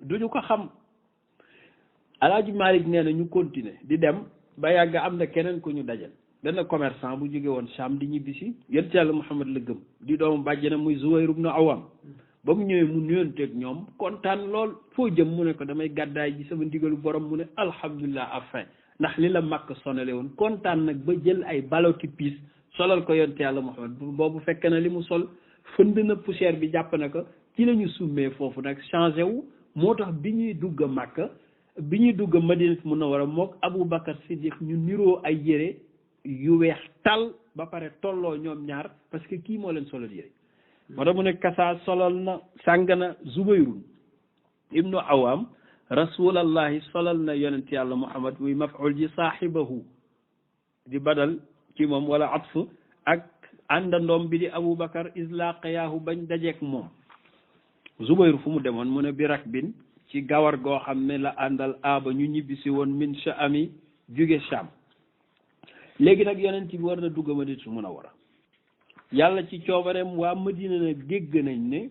duñu ko xam. Alaaji Malik nee na ñu continuer di dem ba yàgg am na keneen ku ñu dajal benn commerçant bu jóge woon Sham di ñibbisi yonent yàlla Muhammad la gëm di doomu bàjjana muy Zubayr ibn Awam ba mu ñëwee mu nuyonteeg ñoom kontaan lool foo jëm mu ne ko damay gàddaay ji sama ndigalu borom mu ne alhamdulilah enfin ndax li la màkk sonale woon kontaan nag ba jël ay baloti piis solal ko yonent yàlla Muhammad boobu fekk na li mu sol fënd na poussière bi jàpp na ko ci la ñu summee foofu nag changé wu moo tax bi ñuy dugg a Màkka bi ñuy dugg a Madinatu Munawwara mook Abu Bakar Siddiq ñu niroo ay yére yu weex tal ba pare tolloo ñoom ñaar parce que kii moo leen solal yére moo tax mu ne kasaa solal na sàng na Zubayrun ibnu Awam rasulallahi solal na yonent yàlla Muhammad muy maf'ul ji saahibahu di badal ci moom wala atf ak àndandoom bi di Abu Bakar islaqayaahu bañ dajeek moom Zubayr fu mu demoon mu ne bi rakbin ci gawar goo xam ne la àndal aaba ñu ñibbisi woon min Sha'ami jóge Sham léegi nag yonent bi war na dugg Madinatu Munawwara yàlla ci coobareem waa Madina nag dégg nañ ne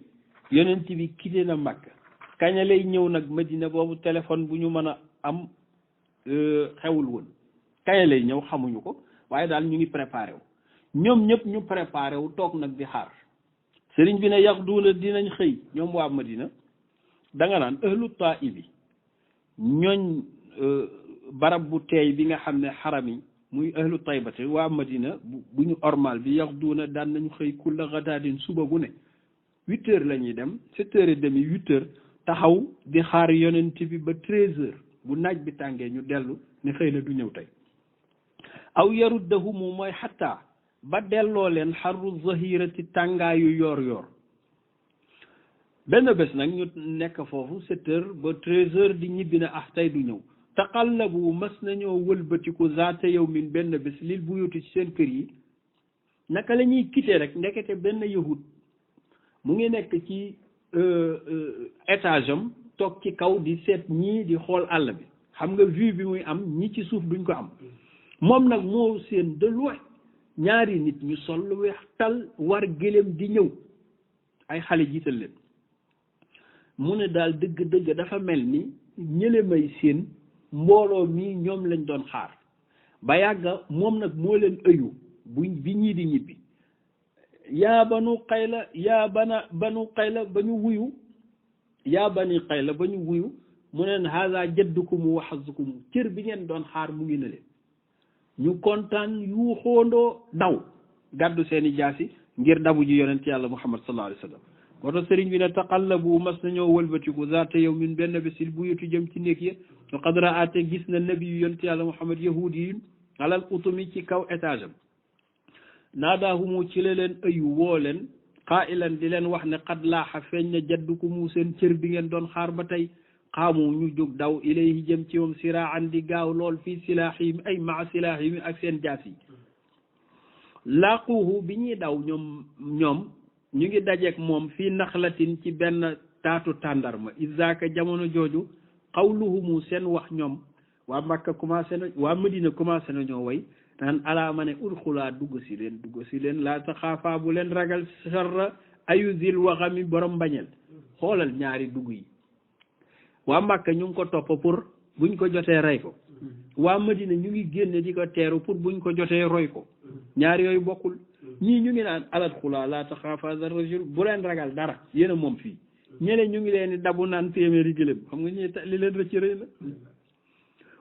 yonent bi quitté na Makka kañ lay ñëw nag Madina boobu téléphone bu ñu mën a am xewul woon kañ lay ñëw xamuñu ko waaye daal ñu ngi préparé wu ñoom ñëpp ñu préparé wu toog nag di xaar sëriñ bi ne yaxduuna dinañ xëy ñoom waa Madina da nga naan ahlu Taaibi ñooñ barab bu teey bi nga xam ne xaram yi muy ahlu Taybati waa Madina bu ñu ormal bi yaxduuna daan nañu xëy kulla gadaadin suba gu ne 8 heures la ñuy dem 7 heures et demi 8 heures taxaw di xaar yonent bi ba 13 heures bu naaj bi tàngee ñu dellu ne xëy na du ñëw tey aw yaruddahumu mooy xataa ba delloo leen xarru zahirati tàngaayu yoor benn bés nag ñu nekk foofu 7 heures ba 13 heures di ñibbi na tey du ñëw taqallabu mas nañoo wëlbatiku zaata yawmin benn bés lil buyuti ci seen kër yi naka la ñuy quitté rek ndekete benn yahud mu ngi nekk ci étage am toog ci kaw di seet ñii di xool àll bi xam nga vue bi muy am ñi ci suuf duñ ko am moom nag moo seen de loin ñaari nit ñu sol lu weex tal war gëléem di ñëw ay xale jiital leen mu ne daal dëgg-dëgg dafa mel ni ñële may seen mbooloo mii ñoom lañ doon xaar ba yàgga moom nag moo leen ëyu bi ñii di ñibbi yaa banu xayla yaa banu xayla ba ñu wuyu yaa bani xayla ba ñu wuyu mu neen haza jaddukum wa hazzukum cër bi ngeen doon xaar mu ngi na leen ñu kontaan yu xoondoo daw gàddu seeni jaasi ngir dabu ji yonent yàlla Muhammad sallallahu alayhi wa sallam moo tax sëriñ bi ne taqallabu mas nañoo wëlbatiku zaata yawmin benn bésil bu yutu jëm ci néeg ya wa qad raate gis na nabi yu yonent yàlla Muhammad yahudi alal utumi ci kaw étage am naadaahumu ci la leen ëyu woo leen qaa'ilan di leen wax ne qad laaxa feeñ na jaddukumu seen cër bi ngeen doon xaar ba tey xaamu ñu jóg daw ilayhi jëm ci moom siraan di gaaw lool fii silaahim ay maa silaahim ak seen jaas yi laaquuhu bi ñuy daw ñoom ñu ngi dajeek moom fii naxlatin ci benn taatu tàndarma isaaka jamono jooju xawluhumu seen wax ñoom waa Makka commencé na waa Madina commencé na ñoo way naan alaama ne udxulaa dugg si leen laa taxaafaa bu leen ragal sarra ayu zil waxami borom mbañeel xoolal ñaari dugg yi waa Makka ñu ngi ko topp pour buñ ko jotee rey ko waa Madina ñu ngi génne di ko teeru pour buñ ko jotee roy ko ñaar yooyu bokkul ñii ñu ngi naan alat xulaa laa taxaafa za rajul bu leen ragal dara yéen a moom fii ñeneen ñu ngi leen di dabu naan téeméeri gëléem xam nga ñi li leen rëcc rëy na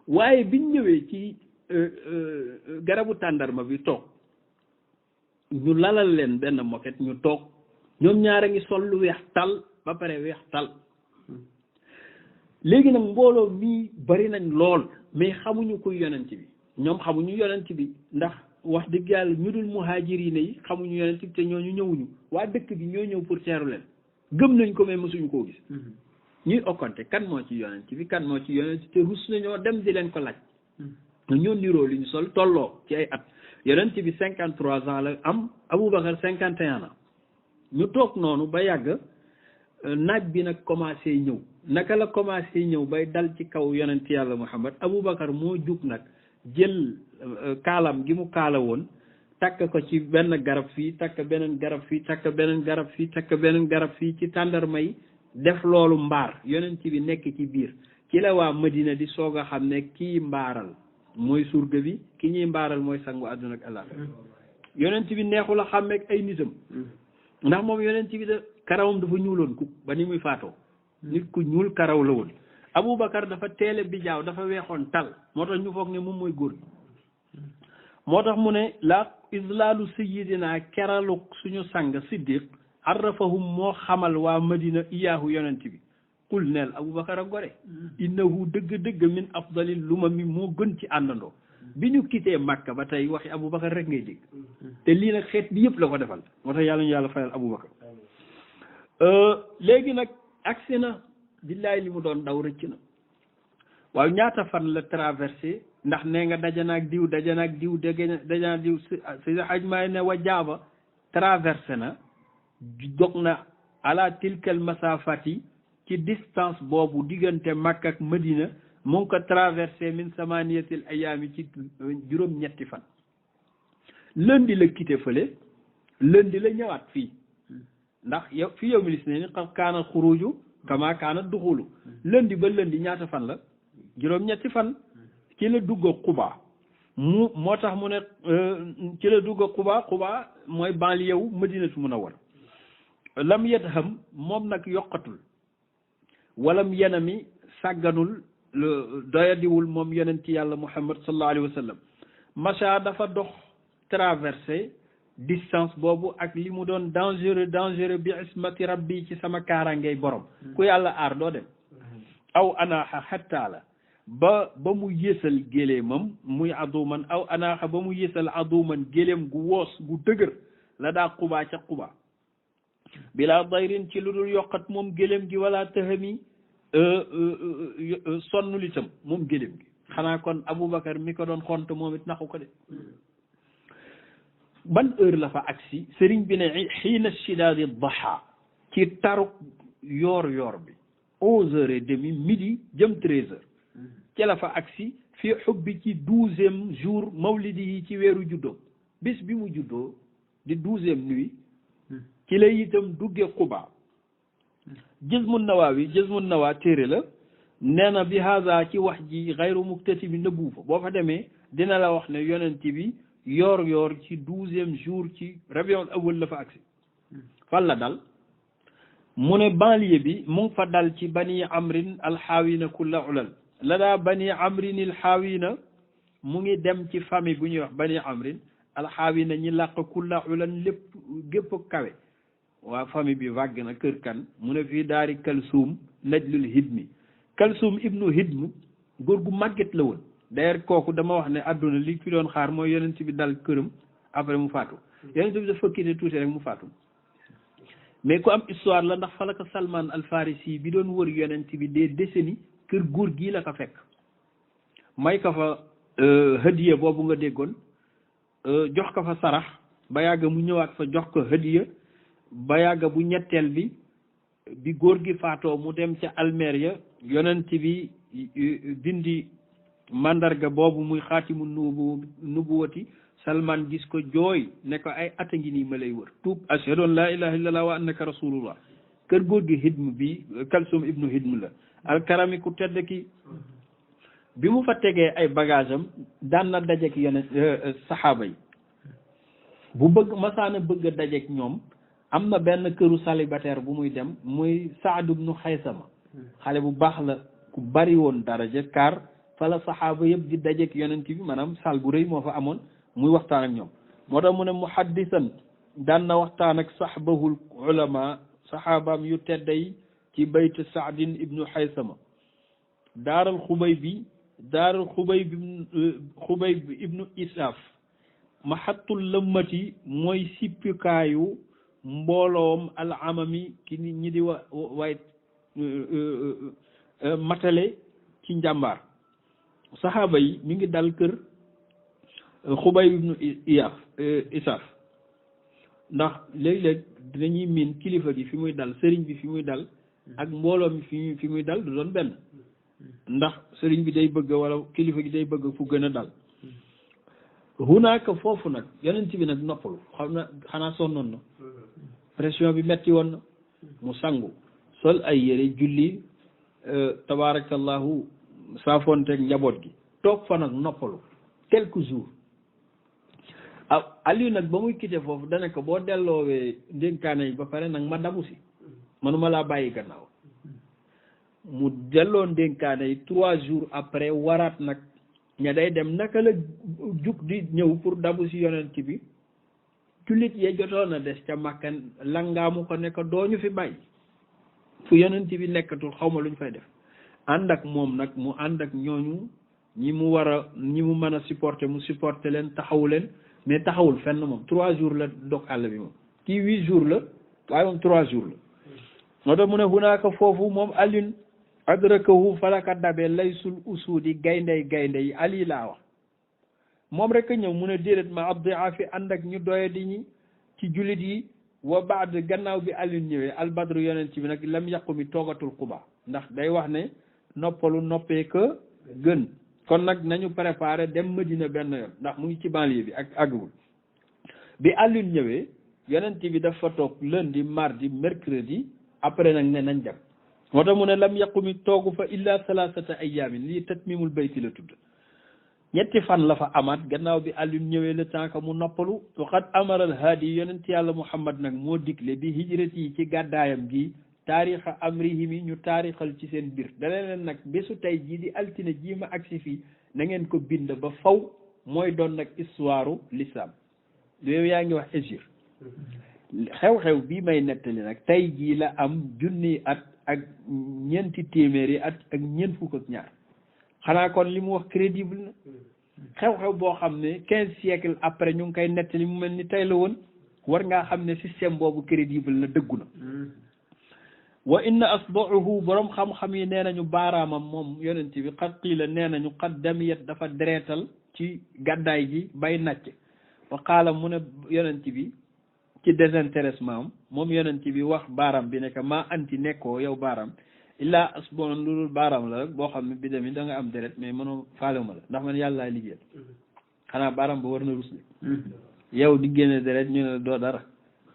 waaye biñ ñëwee ci garabu tàndarma bi toog ñu lalal leen benn moquette ñu toog ñoom ñaar a ngi sol lu weex tal ba pare weex tal léegi nag mbooloo mii bari nañ lool mais xamuñu kuy yonent bi ñoom xamuñu yonent bi ndax wax dëgg yàlla ñu dul muhaajiriin yi xamuñu yonent bi te ñooñu ñëwuñu waa dëkk bi ñoo ñëw pour teeru leen gëm nañ ko mais mësuñu koo gis ñuy okkante kan moo ci yonent bi kan moo ci yonent te rus nañoo dem di leen ko laaj ñoo niroo li ñu sol tolloo ci ay at yonent bi 53 ans la am Aboubacar 51 ans ñu toog noonu ba yàgg naaj bi nag commencé ñëw naka la commencé ñëw bay dal ci kaw yonent yàlla Muhammad Aboubacar moo jug nag jël kaalam gi mu kaala woon takk ko ci benn garab fii takk beneen garab fii takk beneen garab fii takk beneen garab fii ci tàndarma yi def loolu mbaar yonent bi nekk ci biir ci la waa Madina di soog a xam ne kii mbaaral mooy surga bi ki ñuy mbaaral mooy sangu àdduna ak àllaaxira yonent bi neexul a xàmme ak ay nitam ndax moom yonent bi da karawam dafa ñuuloon ku ba ni muy faatoo nit ku ñuul karaw la woon Aboubacar dafa teele bijaaw dafa weexoon tal moo tax ñu foog ne moom mooy góor moo tax mu ne la islaalu sayidina keralu suñu sang siddiq arrafahum moo xamal waa Madina iyaahu yonent bi qul neel Aboubacar a gore innahu dëgg-dëgg min afdalil lumami moo gën ci àndandoo bi ñu quitté Makka ba tey waxi Aboubacar rek ngay dégg te lii nag xeet bi yëpp la ko defal moo tax yàlla ñu yàlla fayal Aboubacar léegi nag agsi na billaay li mu doon daw rëcc na waaw ñaata fan la traversé ndax nee nga dajanaak diw dajanaak diw si xaj maay ne wa jaaba traversé na dog na ala tilkal masafati ci distance boobu diggante Makka ak Madina mu ngi ko traversé min samaniyatil ayaami ci juróom-ñetti fan lundi la quitté fële lundi la ñëwaat fii ndax yow fii yow milis ne ni kaana xuruju kama kaana duxulu lundi ba lundi ñaata fan la juróom-ñetti fan ci la dugg Quba moo tax mu ne ci la dugg Quba mooy banlieue wu Madinatu Munawwara lam yadham moom nag yokkatul walam yenami sàgganul doyadiwul moom yonent yàlla Muhammad sallallahu alayhi wa sallam macha dafa dox traversé distance boobu ak li mu doon dangereux bi ismati rabbi ci sama kaarangey borom ku yàlla aar doo dem aw anaaxa xatta la ba mu yéesal géléemam muy aduman aw anaaxa ba mu yéesal aduman géléem gu woos gu dëgër la daa Quba ca Quba bilaa dayrin ci lu dul yokkat moom géléem gi wala tëhami sonnul itam moom géléem gi xanaa kon Aboubacar mi ko doon xont moom it naxu ko de ban heure la fa agsi sëriñ bi ne xiina shidaadi daxa ci taruk yoor bi 11h30 midi jëm 13h ci la fa agsi fii xubbi ci 12e jour mawlidi yi ci weeru juddoo bis bi mu juddoo di 12e nuit ci la itam dugge Quba Jazmun Nawa téere la nee na bi haza ci wax ji xayru muktati bi nëbbu fa boo fa demee dina la wax ne yonent bi yoor ci 12e jour ci rabiul awwal la fa agsi fan la dal mu ne banlieue bi mu ngi fa dal ci bani amrin alxaawina kulla ulal la daa bani amrin alxaawina mu ngi dem ci famille bu ñuy wax bani amrin alxaawina ñi làq kulla ulan lépp gépp kawe waa famille bi wàgg na kër kan mu ne fii daari kalsuum najlul hidmi kalsuum ibnu hidm góor gu màgget la woon d'ailleurs kooku dama wax ne àdduna li fi doon xaar mooy yonent bi dal këram après mu faatu yonent bi dafa quitté tuuti rek mu faatu mais ku am histoire la ndax fa la ko Salman al Farisi bi doon wër yonent bi des décennies kër góor gii la ko fekk may ko fa hadiya boobu nga déggoon jox ko fa sarax ba yàgg mu ñëwaat fa jox ko hadiya ba yàgg bu ñetteel bi góor gi faatoo mu dem ca almeria yonent bi dindi mandarga boobu muy xaatimu nubuwati Salman gis ko jooy ne ko ay at a ngi nii ma lay wër tuub ashhadu an laa ilaha illallah wa annaka rasulullah kër góor gi hidm bi Kalsum ibnu hidm la alkarami ku tedd ki bi mu fa tegee ay bagage am daan na dajeek yonent saxaaba yi bu masaana bëgg a dajeek ñoom am na benn këru célibataire bu muy dem muy Saad ibnu Xaysama xale bu baax la ku bari woon daraja car fa la saxaaba yëpp di dajeek yonent bi maanaam saal bu rëy moo fa amoon muy waxtaan ak ñoom moo tax mu ne muhaddisan daan na waxtaan ak sahbahul ulama saxaabaam yu tedda yi ci bayt Saadin ibnu Xaysama daaral xubay bi ibnu Isaaf mahattul lëmmati mooy sippikaayu mbooloom al amami ki nit ñi di waay matale ci njàmbaar saxaaba yi mi ngi dal kër xubay ibnu Isaaf ndax léeg-léeg dinañuy miin kilifa gi fi muy dal sëriñ bi fi muy dal ak mbooloo mi fi muy dal du doon benn ndax sëriñ bi day bëgg wala kilifa gi day bëgg fu gën a dal hunaaka foofu nag yonent bi nag noppalu xanaa sonnoon na pression bi metti woon na mu sangu sol ay yére julli tabaarakallahu saafonteeg njaboot gi toog fa nag noppalu quelques jours Aliou nag ba muy quitté foofu dana ko boo delloowee ndénkaane yi ba pare nag ma dabu si manuma laa bàyyi gannaaw mu delloo ndénkaane yi 3 jours après waraat nag ña day dem naka la jug di ñëw pour dabu si yonent bi jullit yee jotoon a des ca Makka langaamu ko ne ko dooñu fi bàyyi fu yonent bi nekkatul xaw ma lu ñu fay def ànd ak moom nag mu ànd ak ñooñu ñi mu mën a supporter mu supporter leen taxawu leen mais taxawul fenn moom 3 jours la dog àll bi moom kii 8 jours la waaye moom 3 jours la moo tax mu ne hunaaka foofu moom alin adrakahu falaka dabe laysul usudi gaynde yi ali laa wax moom rek a ñëw mu ne déedéet ma abdia fi ànd ak ñu doye di ñi ci jullit yi wa baad gannaaw bi alin ñëwee albadru yonent bi nag lam yàqu mi toogatul Quba ndax day wax ne noppalu noppee que gën kon nag nañu préparé dem Medina benn yoon ndax mu ngi ci banlieue bi ak àggul bi alin ñëwee yonent bi dafa toog lundi mardi mercredi après nag ne nañ dem moo tax mu ne lam yàqu mi toogu fa illa salasata ayaamin lii tatmimul bayti la tudd 3 fan la fa amaat gannaaw bi Alioune ñëwee le temps que mu noppalu waqad amaral haadi yonent yàlla Muhammad nag moo digle bi hijrati yi ci gàddaayam gi taarixa amrihim yi ñu taarixal ci seen biir dana leen nag bésu tey jii di altine jii ma agsi fii na ngeen ko bind ba faw mooy doon nag histoire l'islam yow yaa ngi wax Égypte xew-xew bii may nettali nag tey jii la am junni at ak ñeenti téeméeri at ak ñeent fukk ak ñaar xanaa kon li mu wax crédible na xew-xew boo xam ne 15 siècles après ñu ngi koy nettali mu mel ni tey la woon war ngaa xam ne système boobu crédible na dëggu na wa inna asba'uhu borom xam-xam yi nee nañu baaraamam moom yonent bi xat qiila nee nañu xat damiyat dafa dereetal ci gàddaay gi bay nàcc wa qaala mu ne yonent bi ci désintéressement am moom yonent bi wax baaraam bi nekk maa anti nekkoo yow baaraam illaa asbon lu dul baaraam la rek boo xam ne bi demi da nga am deret mais mënoo faalewuma la ndax man yàlla liggéeyal xanaa baaraam ba war na rus yow di génne deret ñu ne doo dara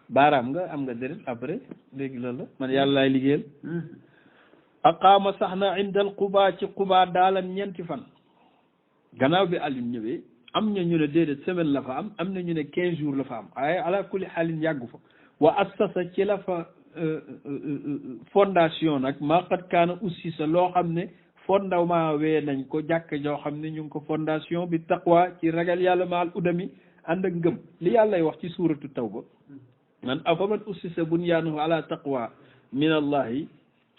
baaraam nga am nga deret après léegi loolu la man yàlla laay liggéeyal aqaama sax na indal Quba ci Quba daalan 4 fan gannaaw bi Alioune ñëwee am na ñu ne déedéet semaine la fa am na ñu ne 15 jours la fa am waaye ala kulli xaalin yàggu fa wa assasa ci la fa fondation nag maa qad kaana ussisa loo xam ne fondement wee nañ ko jàkk joo xam ne ñu ngi ko fondation bi taqwa ci ragal yàlla maal udami ànd ak ngëm li yàllay wax ci suuratu tawba man afaman ussisa bunyaanuhu ala taqwa min allahi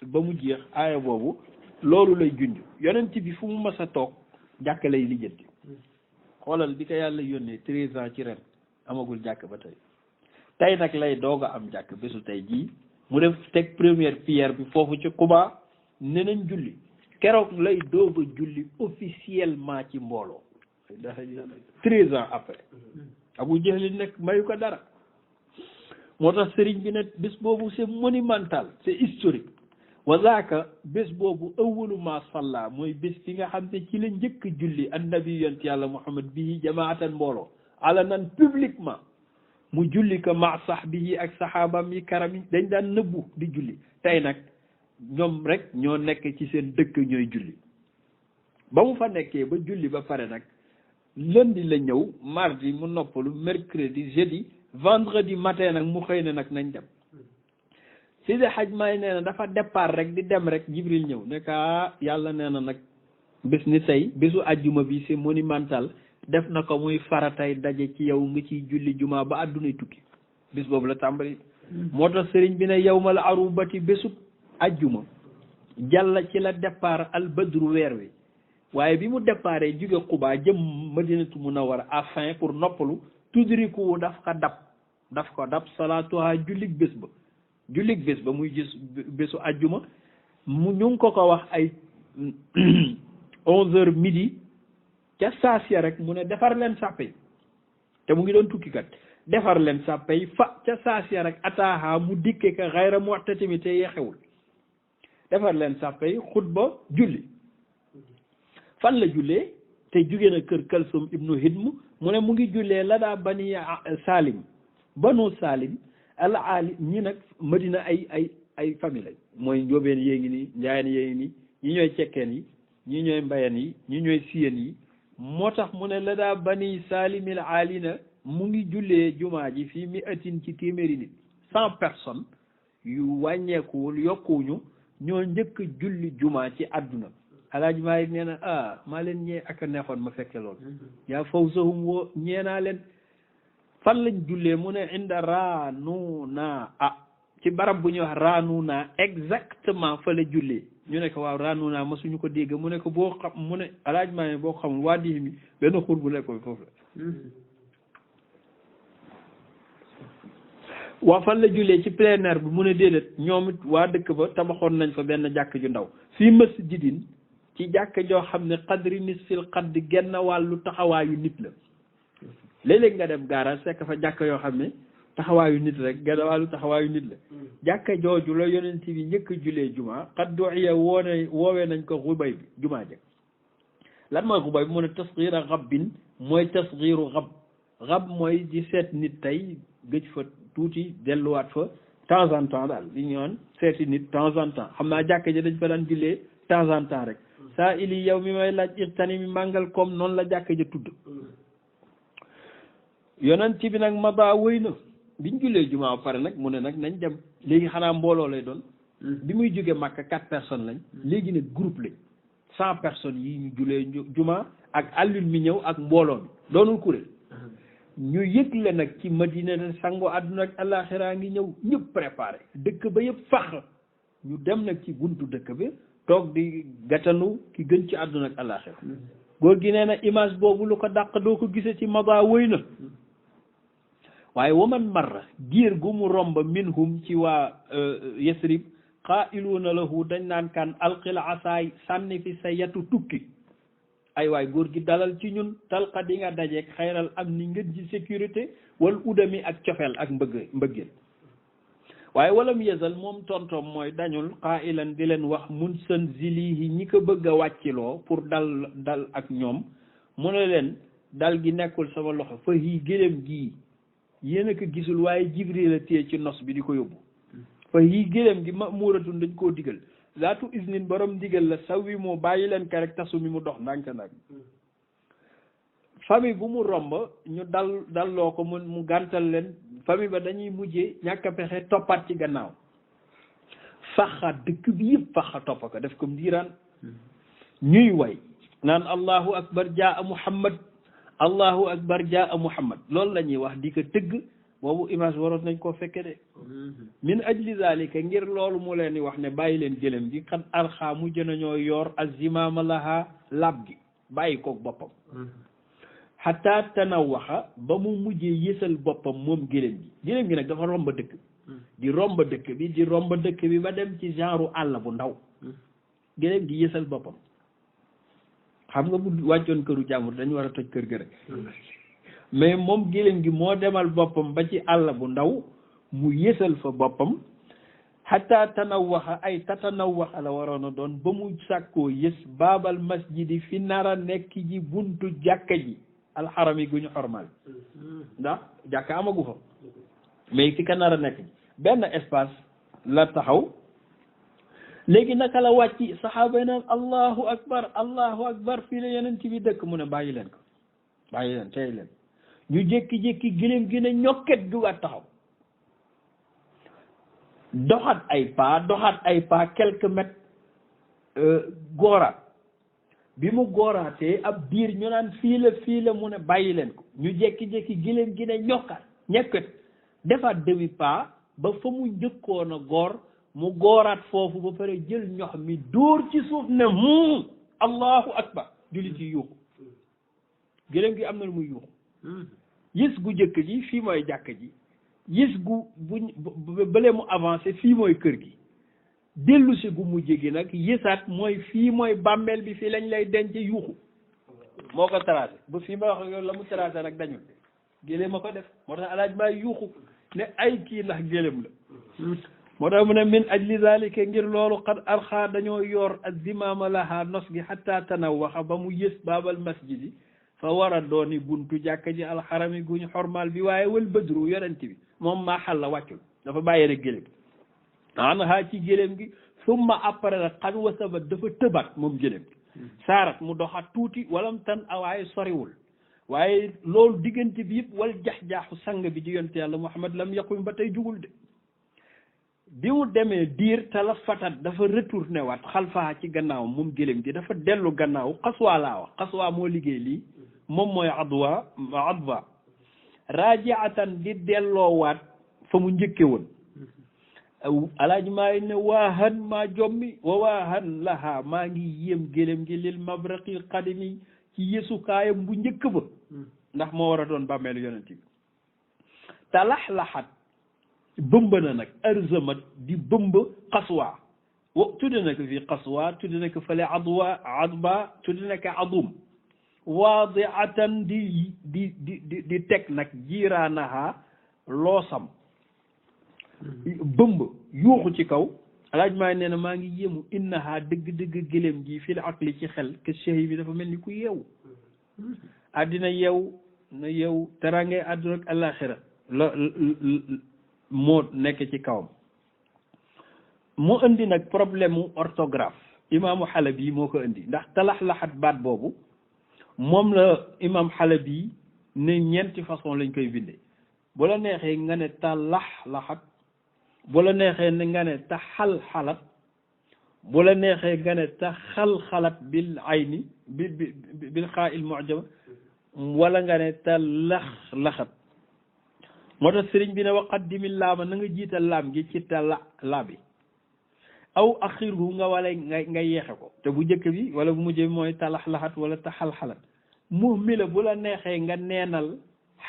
ba mu jeex aaya boobu loolu lay junj yonent bi fu mu mas a toog jàkk lay lijjanti xoolal bi ko yàlla yónnee 13 ans ci ren amagul jàkk ba tey nag lay doog a am jàkk bésu tey jii mu def teg première pierre bi foofu ci Quba ne nañ julli keroog lay doog a julli officiellement ci mbooloo 13 ans après Abu Jahl nekk mayu ko dara moo tax sëriñ bi ne bés boobu c'est monumental c'est historique wa zaaka bés boobu awwalu ma salla mooy bés bi nga xam ne ci la njëkk julli annabi yonent yàlla Muhammad bii jamaatan mbooloo alanan publiquement mu julli ko ma sahbihi ak sahaabam yi karam yi dañ daan nëbbu di julli tey nag ñoom rek ñoo nekk ci seen dëkk ñooy julli ba mu fa nekkee ba julli ba pare nag lundi la ñëw mardi mu noppalu mercredi jeudi vendredi matin nag mu xëy na nag nañ dem Seydi Hadj Maay nee na dafa départ rek di dem rek Jibril ñëw ne ka yàlla nee na nag bés ni tey bésu àjjuma bi c'est monumental def na ko muy faratay daje ci yow nga ciy julli juma ba àddunay tukki bés boobu la tàmbali moo tax sëriñ bi ne yawmal arubati bésu àjjuma jàlla ci la départ al badru weer wi waaye bi mu départ jóge Quba jëm Madinatu Munawwara à fin pour noppalu tudriku daf ko dab salaatuha jullig bés ba muy gis bésu àjjuma mu ñu ngi ko wax ay 11h midi ca saasiya rek mu ne defar leen sàppe yi te mu ngi doon tukki kat defar leen sàppe yi fa ca saasiya rek ataaha mu dikke ka xayra mu'tatimi te yeexewul defar leen sàppe yi xutba julli fan la jullee te jugee na kër Kalsum ibnu Hidm mu ne mu ngi jullee la daa bani Salim banu Salim al aali ñi nag Madina ay ay famille lañ mooy njóobeen yée ngi nii njaayeen yée ngi nii ñi ñooy cekkeen yi ñi ñooy mbayeen yi ñi ñooy siyeen yi moo tax mu ne la daa bani salimil alina mu ngi jullee jumaa ji fii mi atin ci téeméeri nit 100 personnes yu wàññeekuwul yokkuwuñu ñoo njëkk julli jumaa ci àdduna alaaji Maalik nee na maa leen ñee ak a neexoon ma fekke lool yaa fawzahum woo ñeenaa leen fan lañ jullee mu ne inda Ranuna ci barab bu ñuy wax Ranuna exactement fa la jullee ñu ne ko waaw Ranuna ma suñu ko dégg mu ne ko boo xam mu ne alaaji Maalik boo ko xamul waa di mi benn xur bu nekk foofu la waa fan la jullee ci plein air bi mu ne déedéet ñoom it waa dëkk ba tabaxoon nañ fa benn jàkk ju ndaw fii masjidin ci jàkk joo xam ne qadri nisfil qadd genn wàllu taxawaayu nit la léeg-léeg nga dem gaara fekk fa jàkk yoo xam ne taxawaayu nit rek genn wàllu taxawaayu nit la jàkka jooju la yonent bi njëkk jullee jumaa qad du'iya woowee nañ ko xubay bi jumaa ja lan mooy xubay bi mu ne tasghira xabbin mooy tasghiru xab mooy di seet nit tey gëj fa tuuti delluwaat fa temps en temps daal li ñu naan seeti nit temps en temps xam naa jàkka ja dañ fa daan jullee temps en temps rek saa ili yow mi may laaj irtani mi màngal comme noonu la jàkka ja tudd yonent bi nag maba wëy na biñ jullee jumaa ba pare nag mu ne nag nañ dem léegi xanaa mbooloo lay doon bi muy jóge Makka 4 personnes lañ léegi nag groupe lañ 100 personnes yi ñu jullee jumaa ak àllul mi ñëw ak mbooloo mi doonul kuréel ñu yëgle nag ci Madina ne sango àdduna ak àllaaxira ngi ñëw ñëpp préparé dëkk ba yëpp fax ñu dem nag ci buntu dëkk bi toog di gatanu ki gën ci àdduna ak àllaaxira góor gi nee na image boobu lu ko dàq doo ko gisee ci maba wëy na waaye waman marra giir gu mu romb minhum ci waa Yasrib qaa'iluuna lahu dañ naan kan alqil asaay sànni fi sa yatu tukki ay waay góor gi dalal ci ñun talqa di nga dajeeg xayral am ni ngeen ci sécurité wal udami ak cofeel ak mbëggeel waaye walam yezal moom tontoom mooy dañul qaa'ilan di leen wax mun sën zilihi ñi ko bëgg a wàcciloo pour dal ak ñoom mu ne leen dal gi nekkul sama loxo fa hii gëléem gii yéen a ko gisul waaye Jibril la téye ci nos bi di ko yóbbu fa hii gëléem gi ma'muuratun dañ koo digal laatu isnin borom ndigal la saw wi moo bàyyi leen ka rek tasu mi mu dox ndànk-ndànk famille bu mu romb ñu dalloo ko mu gàntal leen famille ba dañuy mujjee ñàkk a pexe toppaat ci gannaaw faxa dëkk bi yëpp faxa toppa ko def ko ndiiraan ñuy way naan allahu akbar jaa muhammad allahu akbar jaa muhammad loolu la ñuy wax di ko tëgg boobu image waroon nañ koo fekke de min ajli zalika ngir loolu mu leen di wax ne bàyyi leen gëlëm gi xat arxaa mu jën a ñoo yor azimaama laha lab gi bàyyi koog boppam xataa tanawaxa ba mu mujjee yësal boppam moom gëlëm gi nag dafa romba dëkk di romba dëkk bi ba dem ci genre àll bu ndaw gëlëm gi yësal boppam xam nga bu wàccoon këru jàmbur dañu war a toj kër ga rek mais moom gëlëm gi moo demal boppam ba ci àll bu ndaw mu yësal fa boppam xataa tanawaxa ay tatanawaxa la waroon a doon ba mu sàkkoo yës baabal masjidi fi nara nekk ji buntu jàkka ji alxaram yi gu ñu xormal ndax jàkka amagu fa mais fi ka nar a nekk ji benn espace la taxaw léegi naka la wàcci saxaaba yi naan allahu akbar fii la yeneen ci bi dëkk mu ne bàyyi leen tey leen ñu jékki-jékki gëléem gi ne ñokket jugaat taxaw doxat ay pas quelques mètres gooraat bi mu gooraatee ab diir ñu naan fii la mu ne bàyyi leen ko ñu jékki-jékki gëléem gi ne ñokket defaat demi pas ba fa mu njëkkoon a góor mu gooraat foofu ba pare jël ñox mi dóor ci suuf ne allahu akbar julli ci yuuxu gëléem gi am na lu muy yuuxu yës gu jëkk ji fii mooy jàkk ji yës gu bële mu avancé fii mooy kër gi dellu si gu mujj gi nag yësaat mooy fii mooy bàmmeel bi fii lañ lay denc yuuxu moo ko tracé ba fii ma wax yow la mu tracé nag dañul gëléem a ko def moo tax alaaj baay yuuxu ne ay kii ndax gëléem la moo tax mu ne min ajli zalika ngir loolu xad arxaa dañoo yor azimama laha nos gi xatta tanawaxa ba mu yës baabal masjidi fa war a dooni buntu jàkka ji alxarami guñu xormal bi waaye wal bëdru yonent bi moom maa xal la wàccul dafa bàyyi rek gëléem anha ci gëléem gi summa après nag xan wasabat dafa tëbaat moom gëléem gi saarat mu doxaat tuuti walam tan awaaye soriwul waaye loolu diggante bi yëpp wal jax-jaaxu sang bi di yonte yàlla Muhammad lam yaqum ba tey jugul de bi mu demee diir te la fatat dafa retourné waat xalfaa ci gannaaw moom gëléem gi dafa dellu gannaaw xaswaa laa wax xaswaa moo liggéey lii moom mooy adwa rajiatan di delloowaat fa mu njëkke woon alaaji maa ne waahan maa jommi wa waahan lahaa maa ngi yéem gëléem gi lil mabraqil qadimi ci yesukaayam bu njëkk ba ndax moo war a doon bàmmeelu yonent bi talaxlaxat bëmb na nag arzamat di bëmb xaswa wa tudde na ko fii xaswa tudde na ko fële adba tudde na ko adum waadiatan di teg nag jiiraanaha loosam bëmb yuuxu ci kaw alaaj maa nee na maa ngi yéemu innaha dëgg-dëgg gëléem gi fii la aqli ci xel que cheikh bi dafa mel ni ku yeewu àddina yeew na yeew terangay àdduna ak àllaaxira moo nekk ci kawam mu indi nag problème mu orthographe imaamu Xalabi moo ko indi ndax talaxlaxat baat boobu moom la imaam Xalabi ne ñeenti façon lañ koy bindee bu la neexee nga ne talaxlaxat bu la neexee nga ne taxalxalat bu la neexee nga ne taxalxalat bil ayni bil xaa il mujama wala nga ne talaxlaxat moo tax sëriñ bi ne waqaddimi laama na nga jiital laam gi ci laa bi aw axirhu nga wala nga yeexe ko te bu njëkk bi wala bu mujj bi mooy talaxlaxat wala taxalxalat mi la bu la neexee nga neenal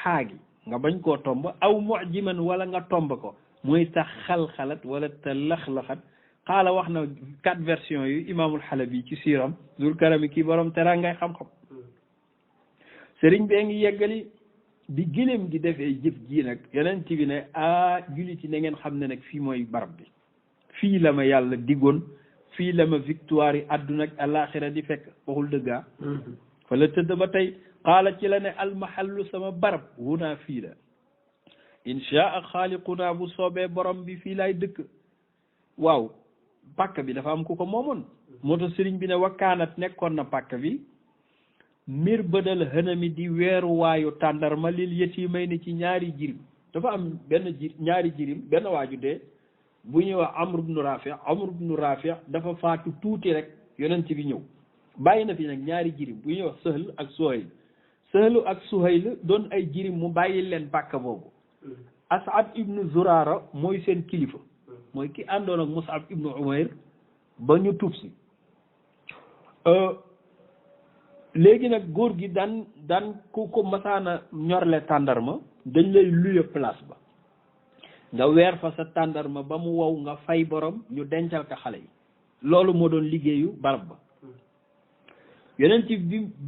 xaagi nga bañ koo tomb aw mujiman wala nga tomb ko muy taxalxalat wala talaxlaxat xaala wax na 4 versions yu imaamul Xalabi ci siiram Zul Karami kii borom teraangay xam-xam sëriñ bee ngi yeggali bi gëléem gi defee jëf ji nag yonent bi ne jullit yi na ngeen xam ne nag fii mooy barab bi fii la ma yàlla diggoon fii la ma victoire yi àdduna ak alaaxira di fekk waxul dëggaa fa la tëdd ba tey xaala ci la ne almahallu sama barab huna fii la inchaa xaaliquna bu soobee borom bi fii laay dëkk waaw pàkk bi dafa am ku ko moomoon moo tax sëriñ bi ne wakkaanat nekkoon na pàkk bi mir bëdal xënami di weeruwaayu tàndarma lil yetiimay ni ci ñaari jirim dafa am ñaari jirim benn waaju dee bu ñuy wax Amr ibnu Rafi dafa faatu tuuti rek yonent bi ñëw bàyyi na fi nag ñaari jirim bu ñuy wax Sahlu ak Suhayl doon ay jirim mu bàyyi leen pàkk boobu As'ad ibnu Zurara mooy seen kilifa mooy ki àndoon ak Mus'ab ibnu Umayr ba ñu tuub si léegi nag góor gi daan ku ko masaana ñorle tàndarma dañ lay luye place ba nga weer fa sa tàndarma ba mu wow nga fay borom ñu dencal ko xale yi loolu moo doon liggéeyu barab ba yonent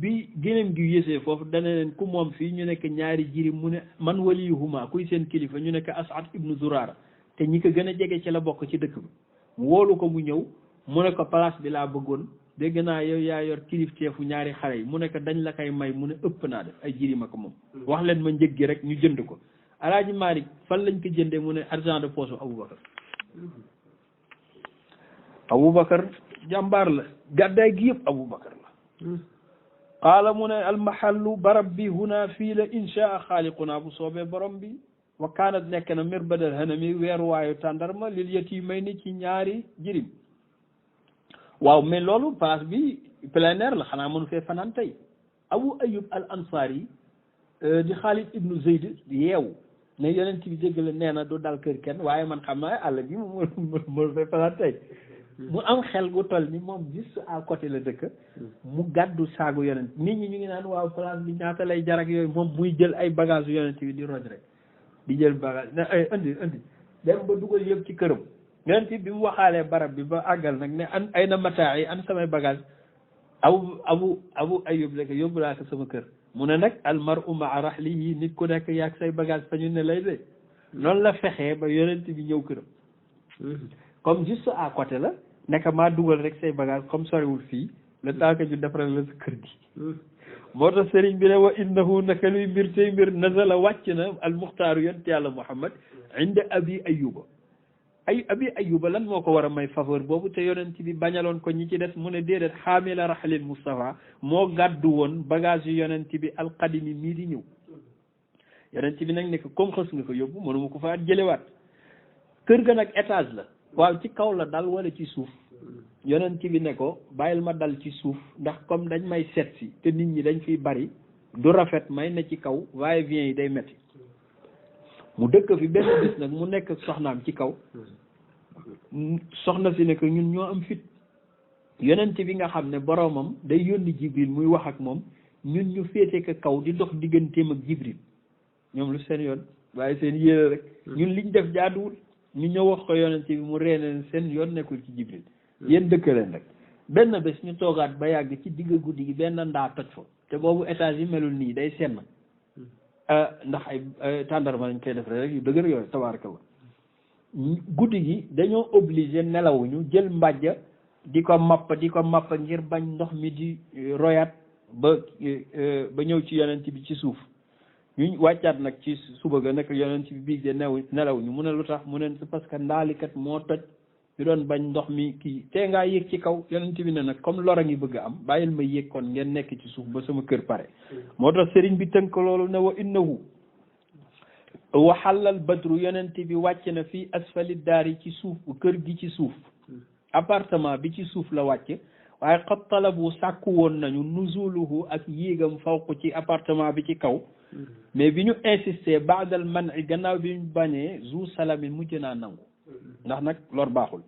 bi gëléem gi yésee foofu dana leen ku moom fii ñu nekk ñaari jirim mu ne man waliyuhuma kuy seen kilifa ñu nekk As'ad ibnu Zurara te ñi ko gën a jege ci la bokk ci dëkk bi mu wóolu ko mu ñëw mu ne ko place bi laa bëggoon dégg naa yow yaa yor kilifteefu ñaari xale yi mu ne ko dañ la koy may mu ne ëpp naa def ay jirima ko moom wax leen ma njëg gi rek ñu jënd ko Alaaji Malik fan lañ ko jëndee mu ne argent de poche Aboubacar jàmbaar la gàddaay gi yëpp Aboubacar la qaala mu ne almahallu barab bi huna fii la inchaa xaaliquna bu soobee borom bi wa kaanat nekk na mir badal hanami weeruwaayu tàndarma lil yatiimay ni ci ñaari jirim waaw mais loolu place bi plein air la xanaa mënu fee fanaan tey Abu Ayyub al Ansari di Xaalid ibnu Zayd yeewu ne yonent bi dégg la nee na du dal kër kenn waaye man xam naa àll bi mu mënu fee fanaan tey mu am xel gu toll ni moom juste à côté la dëkk mu gàddu saagu yonent nit ñi ñu ngi naan waaw place bi ñaata lay jar ak yooyu moom muy jël ay bagage yonent bi di roj rek di jël bagage ne ay indi dem ba dugal yëpp ci këram yonent bi mu waxaalee barab bi ba àggal nag ne an ay na mataa yi an samay bagage abu ayub la ko yóbbu laa ko sama kër mu ne nag al mar'u ma'a rahlihi nit ku nekk yaag say bagage fa ñu ne lay de noonu la fexee ba yonent bi ñëw këram comme juste à côté la nekk maa dugal rek say bagage comme soriwul fii le temps que ñu defaral la sa kër gi moo tax sëriñ bi ne wa innahu naka luy mbir tey mbir nazala wàcc na al muxtaaru yonent yàlla Muhammad inda abi ayuba abi ayuba lan moo ko war a may faveur boobu te yonent bi bañaloon ko ñi ci des mu ne déedéet xaamila raxlil Moustapha moo gàddu woon bagage yu yonent bi alqadimi mii di ñëw yonent bi nag ne ko comme xës nga ko yóbbu mënuma ko fa jëlewaat kër ga nag étage la waaw ci kaw la dal wala ci suuf yonent bi ne ko bàyyil ma dal ci suuf ndax comme dañ may seet si te nit ñi dañ fiy bari du rafet may ne ci kaw waaye vient yi day metti mu dëkk fi benn bis nag mu nekk soxnaam ci kaw soxna si ne ko ñun ñoo am fit yonent bi nga xam ne boroomam day yónni jibril muy wax ak moom ñun ñu féete ko kaw di dox digganteem ak jibril ñoom lu seen yoon waaye seen yéene rek ñun liñ def jaaduwul ñu ñëw wax ko yonent bi mu reene seen yoon nekkul ci jibril yéen dëkk leen rek benn bés ñu toogaat ba yàgg ci digg guddi gi benn ndaa toj fa te boobu étage yi melul nii day senn ndax ay tàndarma lañ koy def rek yu dëgër yooyu tabaarkalla guddi gi dañoo obligé nelawuñu jël mbàjja di ko mapp ngir bañ ndox mi di royaat ba ñëw ci yonent bi ci suuf ñu wàccaat nag ci suba ga nekk yonent bi biig de nelawuñu mu ne lu tax mu ne c'est parce que ndaalikat moo toj ñu doon bañ ndox mi kii tee ngaa yéeg ci kaw yonent bi ne nag comme lor a ngi bëgg a am bàyyil ma yéeg kon ngeen nekk ci suuf ba sama kër pare moo tax sëriñ bi tënk loolu ne wa innahu waxallal badru yonent bi wàcc na fii asfali daar yi ci suuf kër gi ci suuf appartement bi ci suuf la wàcc waaye xat talabu sàkku woon nañu nuzuluhu ak yéegam fawqu ci appartement bi ci kaw mais bi ñu insisté baadal man i gannaaw bi ñu bañee zu salamin mujj naa nangu ndax nag lor baaxul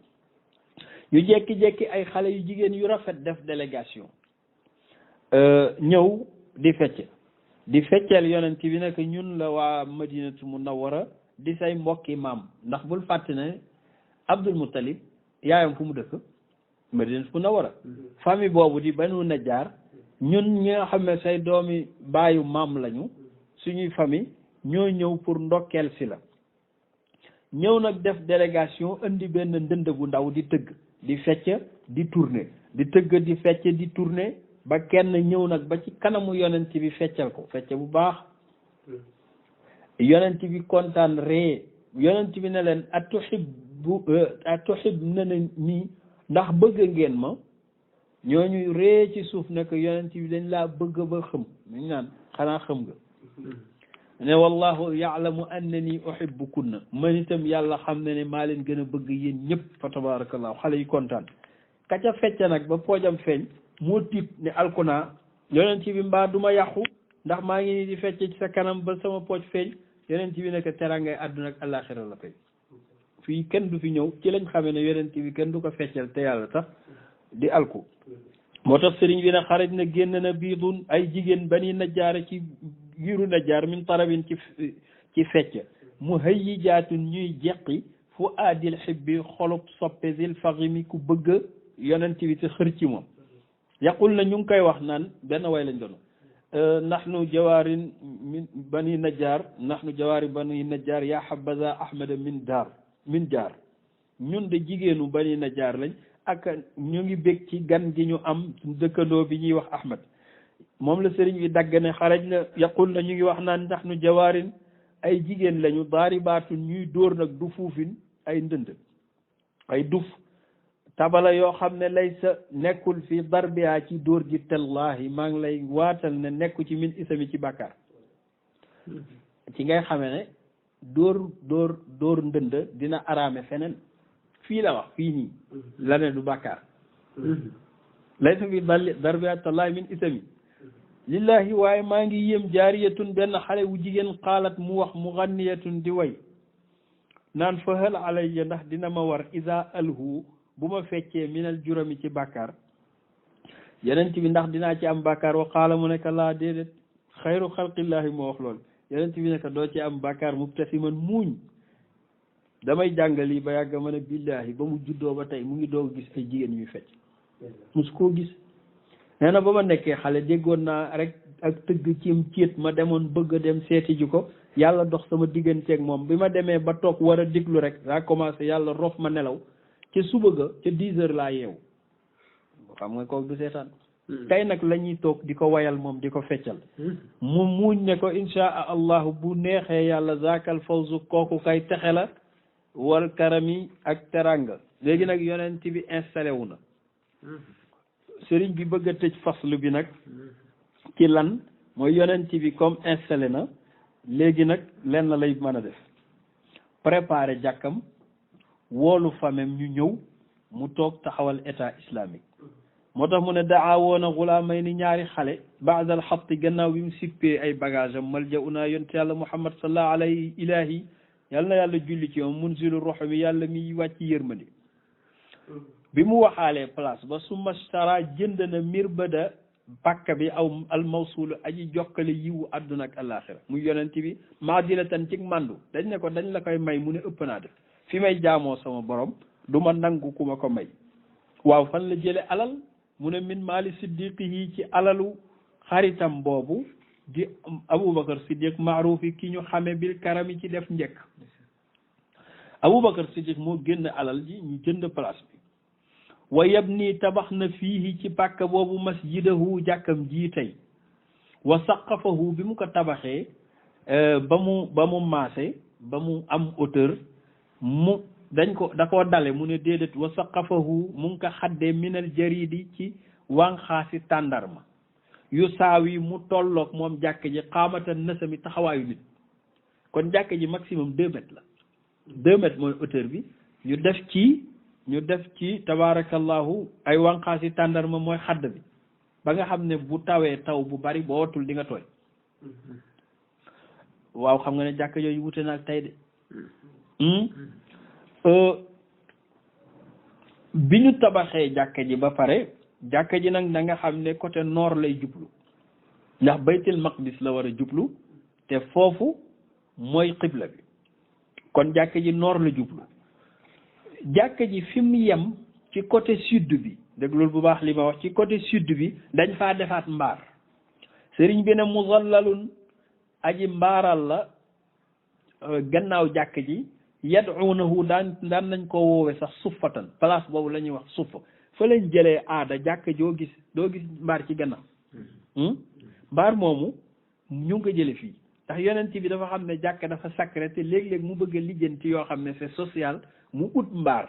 ñu jekki-jekki ay xale yu jigéen yu rafet def délégation ñëw di fecceel yonent bi nekk ñun la waa madinatu munawwara di say mbokki maam ndax bul fàtte ne Abdul Muttalib yaayam fu mu dëkk madinatu munawwara famille boobu di Banu Najjaar ñun ñi nga xam ne say doomi baayu maam lañu suñuy famille ñoo ñëw pour ndokkeel si la ñëw nag def délégation indi benn ndënd bu ndaw di tëgg di fecc di tourner di tëgg di fecc di tourner ba kenn ñëw nag ba ci kanamu yonent bi feccal ko fecc bu baax yonent bi kontaan ree yonent bi ne leen atuhib na nii ndax bëgg ngeen ma ñooñu ree ci suuf ne ko yonent bi dañ laa bëgg ba xëm ñu naan xanaa xëm nga ne wallahu yaalamu annani uhibbukunna man itam yàlla xam ne ne maa leen gën a bëgg yéen ñëpp fa tabarakallahu xale yi kontaan ka ca fecc nag ba poojam feeñ moo tiit ne alkuna yonent bi mbaa du ma yàqu ndax maa ngi nii di fecc ci sa kanam ba sama pooj feeñ yonent bi nekk terangay àdduna ak àllaaxira la koy fii kenn du fi ñëw ci lañ xamee ne yonent bi kenn du ko feccal te yàlla tax di alku moo tax sëriñ bi ne xaraj na génn na biidun ay jigéen bani najjaar ci giru najjaar min tarabin ci fecc mu hayyi jaatun ñuy jeqi fu aadil xibbi xolub soppe zil faximi ku bëgg yonent bi te xër ci moom yaqul na ñu ngi koy wax naan benn way lañ doon nahnu jawaarin min bani najjaar nahnu jawaari bani najjaar yaa habaza ahmada min jaar ñun de jigéenu bani najjaar lañ ak ñu ngi bég ci gan gi ñu am dëkkandoo bi ñuy wax ahmad moom la sëriñ bi dagg ne xaraj na yaqul na ñu ngi wax naan ndax nu jawaarin ay jigéen lañu daaribaatun ñuy dóor nag du fuufin ay ndënd ay duf tabala yoo xam ne lay sa nekkul fii darbiha ci dóor gi tallahi maa ngi lay waatal ne nekku ci min isami ci bàkkaar ci ngay xamee ne dóor ndënd dina araame feneen fii la wax fii nii la ne du bàkkaar lay sa fii darbiha tallahi min isami lillahi waaye maa ngi yéem jaariyatun benn xale wu jigéen xaalat mu wax mughanniyatun di way naan fa hal alayya ndax dina ma war isa alhu bu ma feccee minal jurami ci bàkkaar yonent bi ndax dinaa ci am bàkkaar wa qaala mu nekk laa déedéet xayru xalqillahi moo wax loolu yonent bi nekk doo ci am bàkkaar mubtasiman muuñ damay jàngali ba yàgg ma ne billahi ba mu juddoo ba tey mu ngi doog gis ay jigéen ñuy fecc musu koo gis nee na ba ma nekkee xale déggoon naa rek ak tëgg cim ciit ma demoon bëgg a dem seeti ji ko yàlla dox sama digganteeg moom bi ma demee ba toog war a déglu rek daa commencé yàlla rof ma nelaw ca suba ga ca 10 heures laa yeewu xam nga kooku du seetaan tey nag la ñuy toog di ko wayal moom di ko feccal mu muuñ ne ko insha allahu bu neexee yàlla zaakal fawzu kooku kay texe la wal karami ak teranga léegi nag yonent bi installé wu na sëriñ bi bëgg a tëj faslu bi nag ci lan mooy yonent bi comme installé na léegi nag lenn lay mën a def préparer jàkkam woolu famem ñu ñëw mu toog taxawal état islamique moo tax mu ne daa woon a xulaamay ni ñaari xale baadal xabti gannaaw bi mu sippee ay bagage am malja una yonte yàlla muhammad sallallahu alayhi ilahi yàlla na yàlla julli ci moom munzilu roxo mi yàlla mi wàcc yërmandi bi mu waxaalee place ba su mastara jënd na mirbada pàkk bi aw almawsul aji jokkale yiwu àdduna ak alaxira muy yonent bi maadilatan ci màndu dañ ne ko dañ la koy may mu ne ëpp naa def fi may jaamoo sama borom du ma nangu ku ma ko may waaw fan la jële alal mu ne min maali siddiqihi ci alalu xaritam boobu di aboubacar siddiq maarufi ki ñu xame bil karami ci def njëkk aboubacar siddiq moo génn alal ji ñu jënd place bi wa yabni tabax na fii ci pàkk boobu masjidahu jàkkam ji tey wa saqafahu bi mu ko tabaxee ba mu maase ba mu am hauteur mu dañ ko da koo dale mu ne déedéet wa saqafahu mu ngi ko xaddee minal jaridi ci wànqaasi tàndarma yu saaw yi mu tolloog moom jàkk ji xaamata nasami taxawaayu nit kon jàkk ji maximum 2 mètres la 2 mètres mooy hauteur bi ñu def ci tabaarakallahu ay wànqaasi tàndarma mooy xadd bi ba nga xam ne bu tawee taw bu bari boo watul di nga tooy waaw xam nga ne jàkk yooyu wute na ak tey de bi ñu tabaxee jàkka ji ba pare jàkka ji nag da nga xam ne côté nord lay jublu ndax baytul maqdis la war a jublu te foofu mooy xibla bi kon jàkka ji nord la jublu jàkka ji fi mu yem ci côté sud bi déglul bu baax li ma wax ci côté sud bi dañ faa defaat mbaar sëriñ bi ne muzallalun aji mbaaral la gannaaw jàkka ji yad'unahu daan nañ ko woowe sax suffatan place boobu la ñuy wax suffa fa lañ jëlee aada jàkk joo gis doo gis mbaar ci gannaaw mbaar moomu ñu ngi ko jële fii ndax yonent bi dafa xam ne jàkk dafa sacré te léeg-léeg mu bëgg a lijjanti yoo xam ne c'est social mu ut mbaar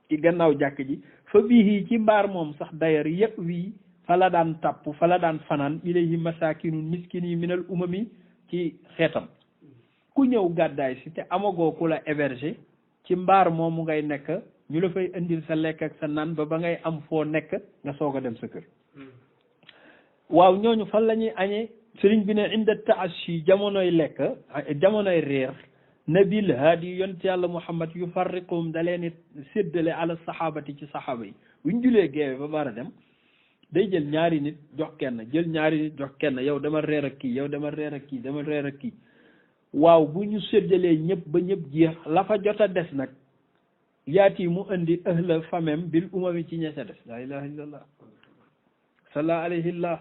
ci gannaaw jàkk ji fa bii ci mbaar moom sax d'ailleurs yëpp wii fa la daan tàpp fa la daan fanaan ilayhi masakinu miskin yi minal umami ci xeetam ku ñëw gàddaay si te amagoo ku la héberger ci mbaar moomu ngay nekk ñu la fay indil sa lekk ak sa naan ba ngay am foo nekk nga soog a dem sa kër waaw ñooñu fan la ñuy añee sëriñ bi ne inda taashi jamonoy lekk jamonoy reer nabil haadi yonent yàlla muhammad yu farriqum da leen séddale ala sahabati ci sahaaba yi buñ julee geewe ba bara dem day jël ñaari nit jox kenn jël ñaari nit jox kenn yow dama reer ak kii yow dama reer ak kii dama reer ak kii waaw bu ñu séddalee ñëpp ba ñëpp jeex la fa jot a des nag yaati mu indi ahla famem bil umami ci ña ca des la ilaha illallah salla alayhillah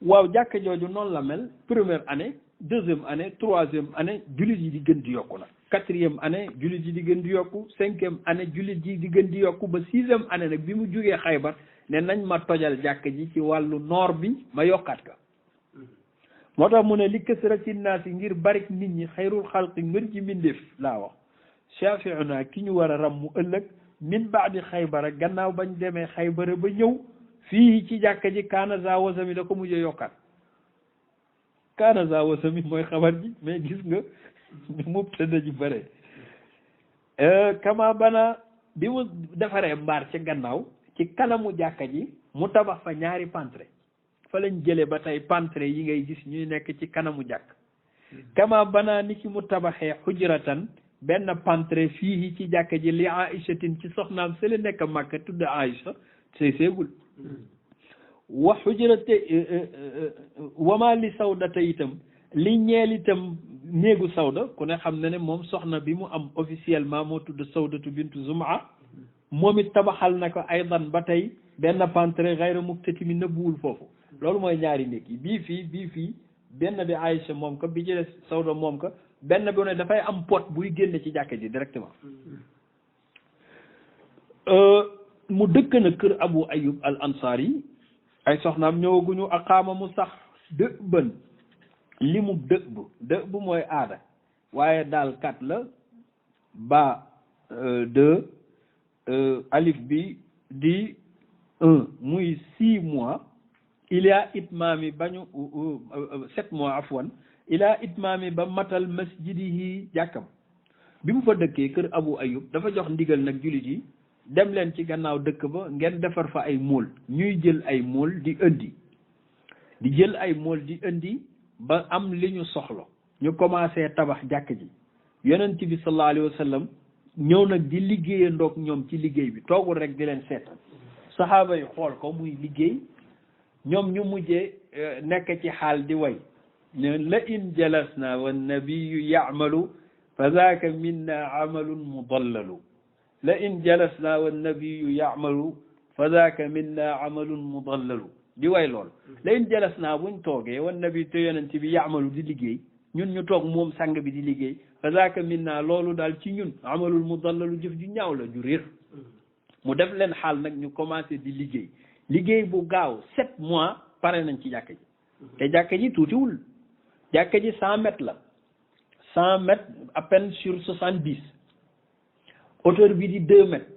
waaw jàkka jooju noonu la mel première année deuxième année troisième année jullit yi di gën di yokku nag quatrième année jullit yi di gën di yokku cinquième année jullit yi di gën di yokku ba sixième année nag bi mu jugee Xaybar ne nañ ma tojal jàkka ji ci wàllu nord bi ma yokkaat ka moo tax mu ne li kasrati naasi ngir barik nit ñi xayrul xalqi ngën ci mbindeef laa wax shafi'una ki ñu war a ram mu ëllëg min baadi Xaybara gannaaw bañ demee Xaybara ba ñëw fii ci jàkka ji kaana za wasami da ko mujjee yokkaat kaana za wasami mooy xabar ji mais gis nga mubtada ji bare kama bana bi mu defaree mbaar ci gannaaw ci kanamu jàkka ji mu tabax fa ñaari pantre fa lañ jëlee ba tey pantre yi ngay gis ñuy nekk ci kanamu jàkk kama bana ni ki mu tabaxee xujratan benn pantre fii ci jàkka ji li Aïchatin ci soxnaam seli nekk Makka tudd Aïcha sëy seegul wa xujrate wama li sawdata itam li ñeel itam néegu sawda ku ne xam ne ne moom soxna bi mu am officiellement moo tudd sawdatu bintu Zumaa moom it tabaxal na ko aydan ba tey benn pantre xayra mubtatimi nëbbuwul foofu loolu mooy ñaari néeg yi bii fii benn bi Aïcha moom ko bi ci des sawda moom ko benn bi ne dafay am pot buy génne ci jàkka ji directement mu dëkk na kër Abu Ayyub al Ansari ay soxnaam ñëwaguñu aqaama mu sax dëbban li mu dëbb mooy aada waaye daal kat la ba 2 alif bi di 1 muy 6 mois ila itmaami bañu 7 mois afwan ila itmaami ba matal masjidihi jàkkam bi mu fa dëkkee kër Abu Ayub dafa jox ndigal nag jullit yi dem leen ci gannaaw dëkk ba ngeen defar fa ay mool ñuy jël ay mool di jël ay mool di indi ba am li ñu soxla ñu commencé tabax jàkk ji yonent bi sallallahu alayhi wa sallam ñëw nag di liggéeyandoog ñoom ci liggéey bi toogul rek di leen seetal saxaaba yi xool ko muy liggéey ñoom ñu mujjee nekk ci xaal di way ne la in jalasna wa nabiyu ya'malu fa zaaka minna amalun mudallalu la in jalasna wa nabiyu ya'malu fa zaaka minna amalun mudallalu di way lool la in jalasna buñ toogee wa nabi te yonent bi ya'malu di liggéey ñun ñu toog moom sang bi di liggéey fa zaaka minna loolu daal ci ñun amalul mudallalu jëf ju ñaaw la ju réer mu def leen xaal nag ñu commencé di liggéey bu gaaw 7 mois pare nañ ci jàkka ji te jàkka ji tuutiwul jàkka ji 100 mètres la 100 mètres à peine sur 70 hauteur bi di 2 mètres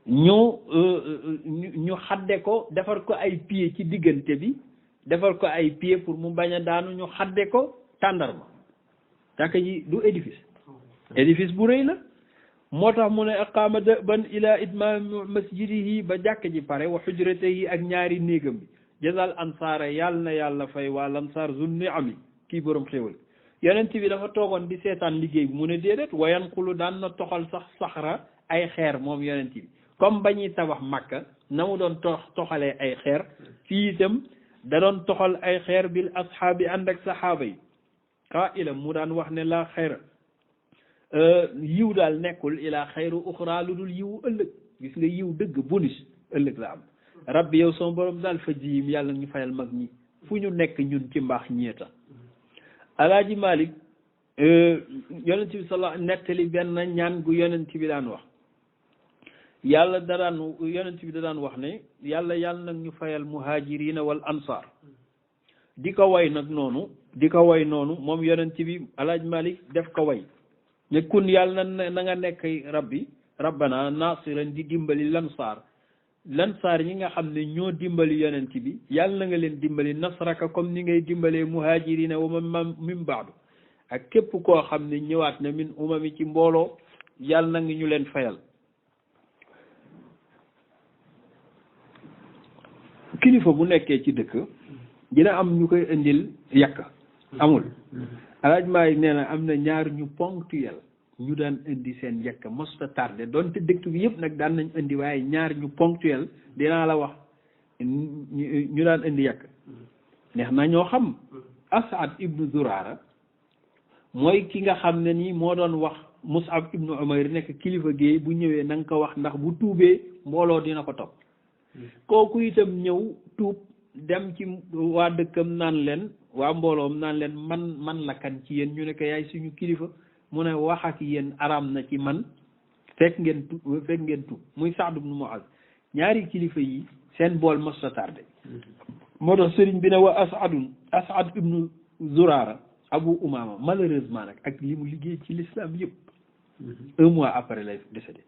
ñu xadde ko defar ko ay pieds ci diggante bi defar ko ay pieds pour mu bañ a daanu ñu xadde ko tàndarma jàkka ji du édifice bu rëy la moo tax mu ne aqaama ban ila itmaam masjidihi ba jàkk ji pare wa xujratihi ak ñaari néegam bi jazal ansaara yàlla na yàlla fay waa lansaar zun ni ami kii borom xéwal yonent bi dafa toogoon di seetaan liggéey bi mu ne déedéet wayan xulu daan na toxal sax saxra ay xeer moom yonent bi comme ba ñuy tabax Makka na mu doon toxalee ay xeer fii itam da doon toxal ay xeer bil ashaabi ànd ak saxaaba yi qaa'ilan mu daan wax ne la xayra yiw daal nekkul ilaa xayru uxra lu dul yiwu ëllëg gis nga yiw dëgg bonus ëllëg la am rabbi yow sama borom daal fa jiim yàlla ñu fayal mag ñi fu ñu nekk ñun ci mbaax ñeeta alaaji Malik yonent bi sala nettali benn ñaan gu yonent bi daan wax yàlla yonent bi da daan wax ne yàlla nag ñu fayal muhajirina wal ansar di ko way noonu moom yonent bi alaaji Malik def ko way ne kun yàlla na nga nekk rabbana nasiran di dimbali lansaar ñi nga xam ne ñoo dimbali yonent bi yàlla na nga leen dimbali nasraka comme ni ngay dimbalee muhajirina wa man min baadu ak képp koo xam ne ñëwaat na min umami ci mbooloo yàlla na nga ñu leen fayal kilifa bu nekkee ci dëkk dina am ñu koy indil yàq amul alaaj maay nee na am na ñaar ñu ponctuel ñu daan indi seen yàq mosta tardé doonte dëkk bi yëpp nag daan nañ indi waaye ñaar ñu ponctuel dinaa la wax ñu daan indi yàq neex na ñoo xam As'ad ibnu Zurara mooy ki nga xam ne nii moo doon wax Mus'ab ibnu Umayr nekk kilifa géey bu ñëwee na nga ko wax ndax bu tuubee mbooloo dina ko topp kooku itam ñëw tuub dem ci waa dëkkam naan leen waa mbooloom naan leen man la kan ci yéen ñu ne ko yaay suñu kilifa mu ne wax ak yéen araam na ci man fekk ngeen tuub muy Sa'd ibn Mu'az ñaari kilifa yi seen bool mos a tardé moo tax sëriñ bi ne wa As'ad ibnu Zurara Abu Umama malheureusement nag ak li mu liggéey ci l'islam yëpp 1 mois après lay décédé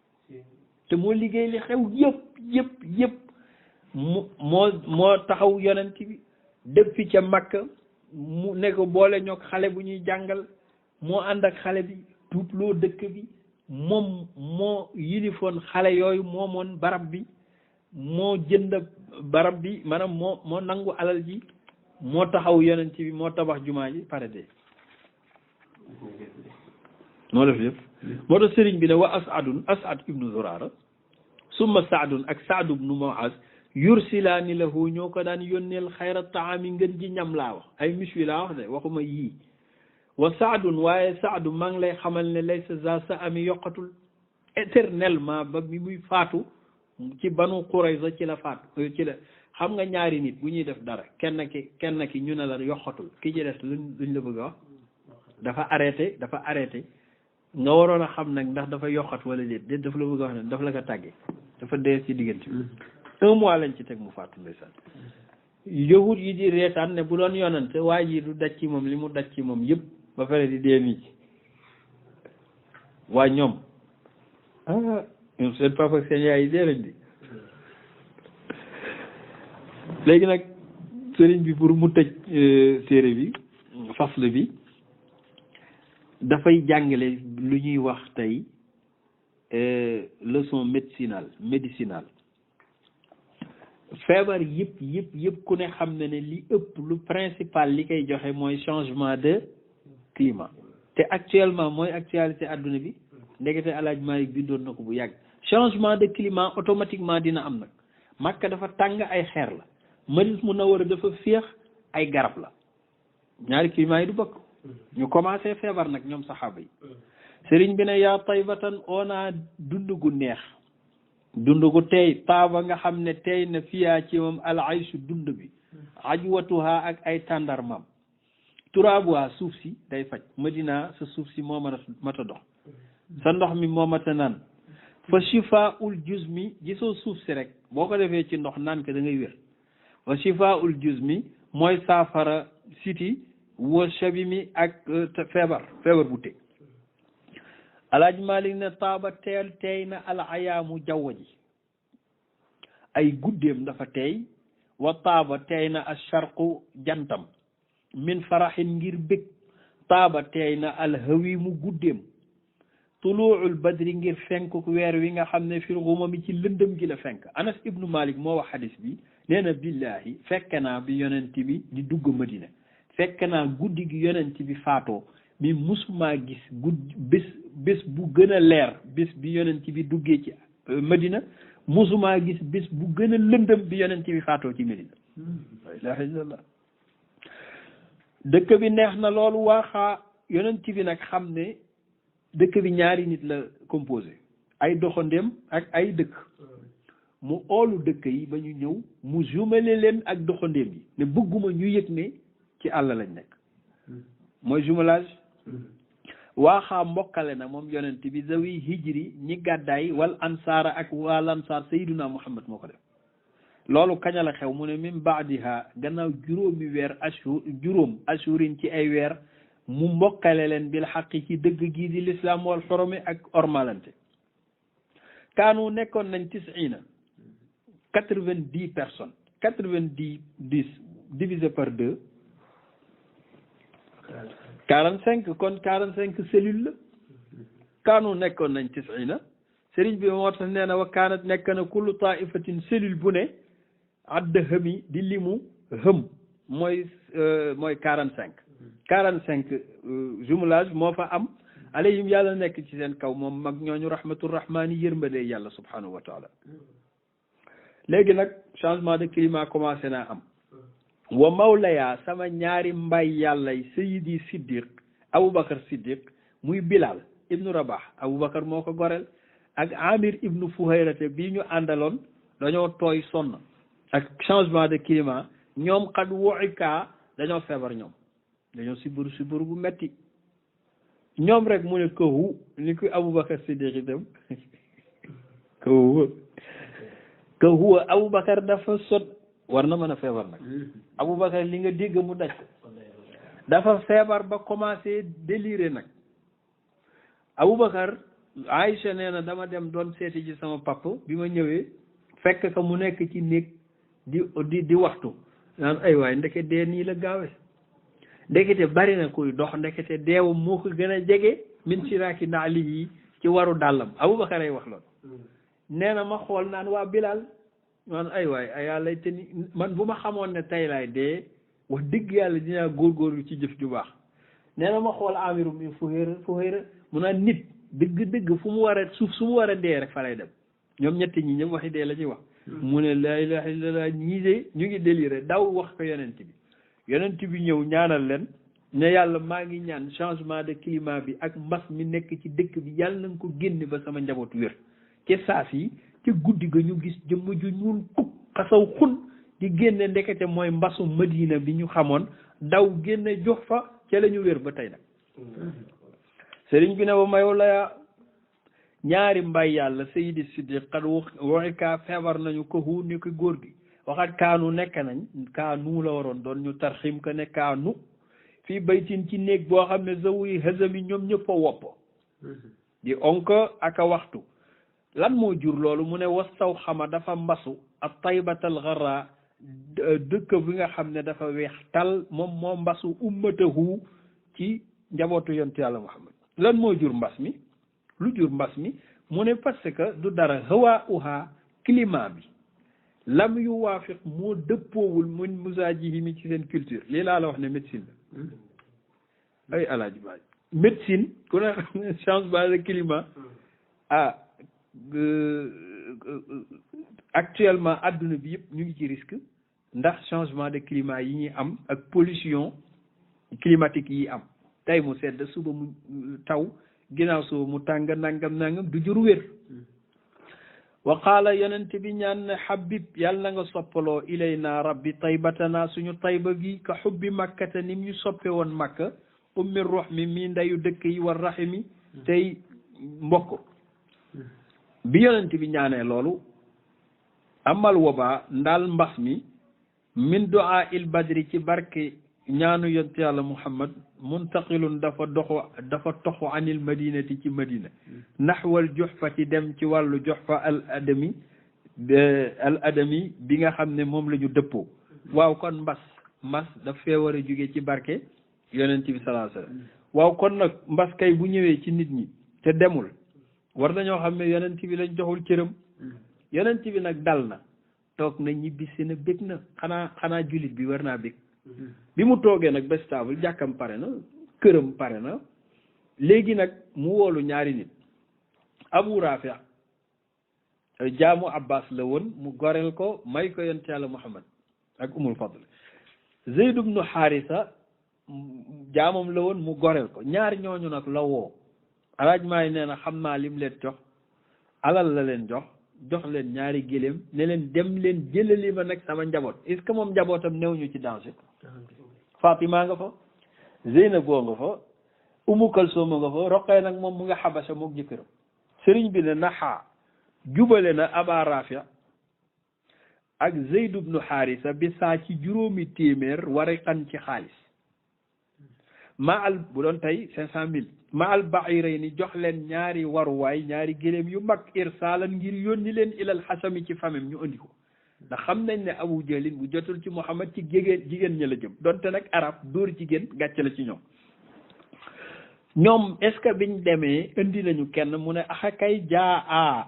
te moo liggéey li xew yëpp moo taxaw yonent bi depuis ca Makka mu ne ko boole ñoog xale bu ñuy jàngal moo ànd ak xale bi tuutloo dëkk bi moom moo yilifoon xale yooyu moomoon barab bi moo jënd barab bi maanaam moo nangu alal ji moo taxaw yonent bi moo tabax jumaa ji pare de moo def yëpp moo tax sëriñ bi ne wa As'ad ibnu Zurara summa Sa'dun ak Sa'd ibnu Mu'az yursilaani lahu ñoo ko daan yónneel xayra taami ngën ji ñam laa wax ay mis wi laa wax de waxuma yii wa Sa'dun waaye Sa'du maa ngi lay xamal ne laysa za sa ami yokkatul éternellement ba mi muy faatu ci Banu Qurayza ci la faatu ci la xam nga ñaari nit bu ñuy def dara kenn ki ñu ne la yokkatul ki ci des luñ la bëgg a wax dafa arrêté nga waroon a xam nag ndax dafa yokkat wala déet dafa la bëgg a wax ne dafa la ko tàggee dafa dee ci diggante bi 1 mois lañ ci teg mu faatu ndeysaan yahut yi di reetaan ne bu doon yonante waa ji du daj ci moom li mu daj ci moom yëpp ba pare di dee nii waa ñoom ñoom seen papa ak seen yaay yi dee lañ di léegi nag sëriñ bi pour mu tëj téere bi fasl bi dafay jàngale lu ñuy wax tey leçon médicinale feebar yëpp ku ne xam ne li ëpp lu principal li koy joxe mooy changement de climat te actuellement mooy actualité adduna bi ndekete Alaaji Maalik bindoon na ko bu yàgg changement de climat automatiquement dina am nag Makka dafa tàng ay xeer la Madina Munawwara dafa féex ay garab la ñaari climat yi du bokk ñu commencé feebar nag ñoom saxaaba yi sëriñ bi ne yaa taybatan oonaa dund gu neex dund gu tey taaba nga xam ne tey na fiyaa ci moom al aysu dund bi ajwatuha ak ay tàndarmam turaabuha suuf si day faj Madina sa suuf si moo mat a dox sa ndox mi moo mat a naan fa shifaul juzmi gisoo suuf si rek boo ko defee ci ndox naan ko da ngay wér fa shifaul juzmi mooy saafara siti wa shabimi ak feebar bu teg Alaaji Maalik ne taaba teey na al ayaamu jaww ji ay guddeem dafa teey wa taaba teey na al sharqu jantam min faraxin ngir bég taaba teey na al hawimu guddeem tuluuul badri ngir fenk weer wi nga xam ne fil gumami ci lëndëm gi la fenk Anas ibnu Malik moo wax hadis bi nee na billahi fekk naa bi yonent bi di dugg Madina fekk naa guddi gi yonent bi faatoo mi musumaa gis bés bu gën a leer bés bi yonent bi duggee ci Madina musumaa gis bés bu gën a lëndëm bi yonent bi faatoo ci Madina la ilaha illallah dëkk bi neex na loolu waaxaa yonent bi nag xam ne dëkk bi ñaari nit la composé ay doxandéem ak ay dëkk mu oolu dëkk yi ba ñu ñëw mu jumale leen ak doxandéem yi ne bëgguma ñu yëg ne ci àll lañ nekk mooy jumelage waaxaa mbokkale na moom yonent bi zawi hijri ñi gàddaay wal ansaara ak wal ansaar sayyiduna Muhammad moo ko def loolu kañ la xew mu ne min baadiha gannaaw juróom ashurin ci ay weer mu mbokkale leen bil xaqi ci dëgg gii di l'islam wal xoromi ak ormalante kaanu nekkoon nañ 90 personnes 90 divisé par 2 45 kon 45 cellules la kaanu nekkoon nañ 90 sëriñ bi moo tax nee na wa kaanat nekk na kullu taifatin cellule bu ne adda hëmi di limu hëm mooy 45 jumelage moo fa am alayhim yàlla nekk ci seen kaw moom mag ñooñu rahmatur rahmaani yërmande yàlla subhanahu wa taala léegi nag changement de climat commencé naa am wa mawlaya sama ñaari mbay yàllay sayidi siddiq aboubacar siddiq muy bilal ibnu rabah aboubacar moo ko goreel ak amir ibnu fuhayrate bii ñu àndaloon dañoo tooy sonn ak changement de climat ñoom xad woika dañoo feebar ñoom dañoo siburu bu metti ñoom rek mu ne kahu ni ko aboubacar siddiq itam kahu aboubacar dafa sot war na mën a feebar nag aboubacar li nga dégg mu daj dafa feebar ba commencé délirer nag aboubacar Aïcha nee na dama dem doon seeti ji sama papa bi ma ñëwee fekk ka mu nekk ci néeg di waxtu naan ay waay ndeke dee nii la gaawe ndekete bari na kuy dox ndekete deewam moo ko gën a jege min siraaki naali yi ci waru dàllam aboubacar ay wax loolu nee na ma xool naan waa Bilal man ay waay ay yàlla te ni man bu ma xamoon ne tey laay dee wax dëgg yàlla dinaa góorgóorlu ci jëf ju baax nee na ma xool amiru mi fuhéra mu naan nit dëgg fu mu war a suuf su mu war a dee rek fa lay dem ñoom ñetti ñi ñëpp waxi dee la ñuy wax mu ne laa ilaha illallah ñii de ñu ngi déliré daw wax ko yonent bi ñëw ñaanal leen ne yàlla maa ngi ñaan changement de climat bi ak mbas mi nekk ci dëkk bi yàlla na nga ko génne ba sama njaboot wér ci saas yi ci guddi ga ñu gis jëmm ju ñuul kuk xasaw xun di génne ndekete mooy mbasu Madina bi ñu xamoon daw génne jox fa ca la ñu wér ba tey nag sëriñ bi ne ba mayow laya ñaari mbay yàlla sayidi siddiq xat waxi kaa feebar nañu ko hu ni ko góor gi waxat kaanu nekk nañ kaanu la waroon doon ñu tarxim ko ne kaanu fii baytin ci néeg boo xam ne zawuy hasami ñoom ñëpp a wopp di onk ak a waxtu lan moo jur loolu mu ne wastaw xama dafa mbasu ak taybatal xarra dëkk bi nga xam ne dafa weex tal moom moo mbasu ummatahu ci njabootu yontu yàlla Muhammad lan moo jur mbas mi lu jur mbas mi mu ne parce que du dara hawa uha climat bi lam yu waafiq moo dëppoowul mun musaajihi mi ci seen culture lii laa la wax ne médecine la ay alaaji baaj médecine ku ne xam ne changement de climat actuellement adduna bi yëpp ñu ngi ci risque ndax changement de climat yi ñuy am ak pollution climatique yi am tey mu sedd suba mu taw ginnaaw suba mu tàng nangam du jur wér wa qaala yonent bi ñaan ne habib yàlla na nga soppaloo ilayna rabbi taybatana suñu tayba gi ka xubbi makkata nim ñu soppe woon makka ummi ruux mi ndeyu dëkk yi war rahimi tey mbokk bi yonent bi ñaanee loolu amal woba ndaal mbas mi min du'a il badri ci barke ñaanu yonent yàlla muhammad muntaqilun dafa toxu anil madinati ci madina naxwal juxfati dem ci wàllu juxfa al adami bi nga xam ne moom la ñu dëppoo waaw kon mbas daf fee war a jóge ci barke yonent bi sallallahu alayhi wasallam waaw kon nag mbas kay bu ñëwee ci nit ñi te demul war nañoo xam ne yonent bi lañ joxul cëram yonent bi nag dal na toog na ñibbisi na bég na xanaa jullit bi war naa bég bi mu toogee nag ba stable jàkkam pare na këram pare na léegi nag mu woolu ñaari nit Abu Rafi jaamu Abbas la woon mu goreel ko may ko yonent yàlla Muhammad ak Umul Fadl Zayd ibnu Haarisa jaamam la woon mu goreel ko ñaari ñooñu nag la woo alaaj maay nee na xam naa lim leen jox alal la leen jox leen ñaari géléem ne leen dem leen jëlali ma nag sama njaboot est-ce que moom njabootam new ñu ci danger Fatima nga fa Zeynab nga fa Umu Kalsoom nga fa Roqee nag moom mu nga Xabasa mook jëkkëram sëriñ bi ne naxaa jubale na Aba Rafi ak Zayd ibnu Haarisa bi saa ci 500 wariqan ci xaalis bu doon tey 500,000 ma al bairayni jox leen ñaari waruwaay ñaari géléem yu mag irsaalan ngir yónni leen ilal xasami ci famem ñu andi ko ndax xam nañ ne Abu Jahlin bu jotul ci Muhammad ci jigéen ña la jëm donte nag arab dóor jigéen gàcce la ci ñoom est-ce que biñ demee indi nañu kenn mu ne axakay jaa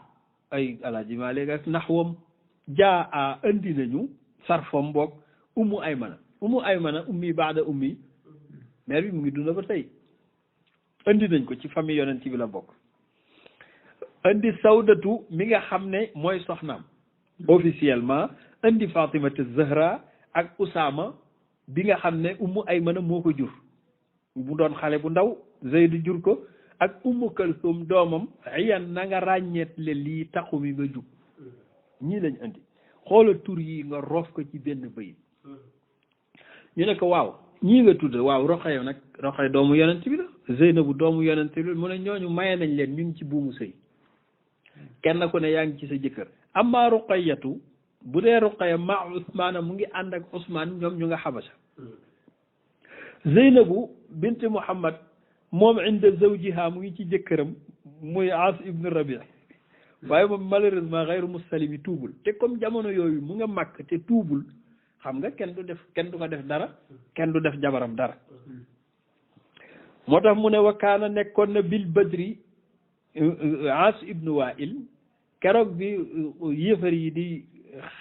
ay alaaji maa léegi ak naxwam jaa indi nañu sarfam boog ummu aymana ummi baada ummi mère bi mu ngi dund ba tey indi nañ ko ci famille yonent bi la bokk indi Sawdatu mi nga xam ne mooy soxnaam officiellement indi Fatimatu Zahra ak Usaama bi nga xam ne ummu aymana moo ko jur mu doon xale bu ndaw Zayd jur ko ak Ummu Kalsum doomam yan na nga ràññeet le lii taxu mi nga jub ñii lañ indi xoola tur yi nga roof ko ci benn bayit ñu ne ko waaw ñii nga tudd waaw Roqaya nag Roqaya doomu yonent bi la Zeynabu doomu yonent bi la mu ne ñooñu maye nañ leen ñu ngi ci buumu sëy kenn ku ne yaa ngi ci sa jëkkër amma Ruqayatu bu dee Ruqaya ma Usmaana mu ngi ànd ak Usmaan ñoom ñu nga Xabasa Zeynabu bint Muhammad moom inda zawjiha mu ngi ci jëkkëram muy As ibn Rabi waaye moom malheureusement xayru muslimi tuubul te comme jamono yooyu mu nga màkk te tuubul xam nga kenn du ko def dara kenn du def jabaram dara moo tax mu ne wakaana nekkoon na bil badri As ibn Wa'il keroog bi yéefar yi di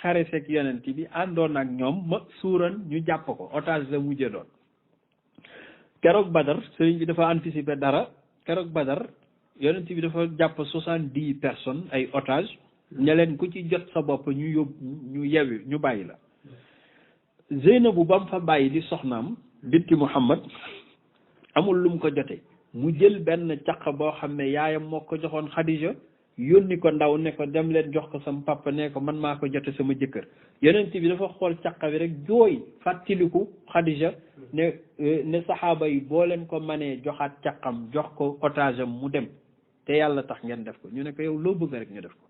xare fekk yonent bi àndoon ak ñoom ma suuran ñu jàpp ko otage la mujjee doon keroog Badar sëriñ bi dafa anticiper dara keroog Badar yonent bi dafa jàpp 70 personnes ay otage ña leen ku ci jot sa bopp ñu yóbbu ñu yewi ñu bàyyi la Zeynabu ba mu fa bàyyi di soxnaam binti Muhammad amul lu mu ko jotee mu jël benn caq boo xam ne yaayam moo ko joxoon Xadija yónni ko ndaw ne ko dem leen jox ko sama papa ne ko man maa ko jote sama jëkkër yonent bi dafa xool caq bi rek jooy fàttaliku Xadija ne saxaaba yi boo leen ko manee joxaat caqam jox ko otage am mu dem te yàlla tax ngeen def ko ñu ne ko yow loo bëgg rek ñu def ko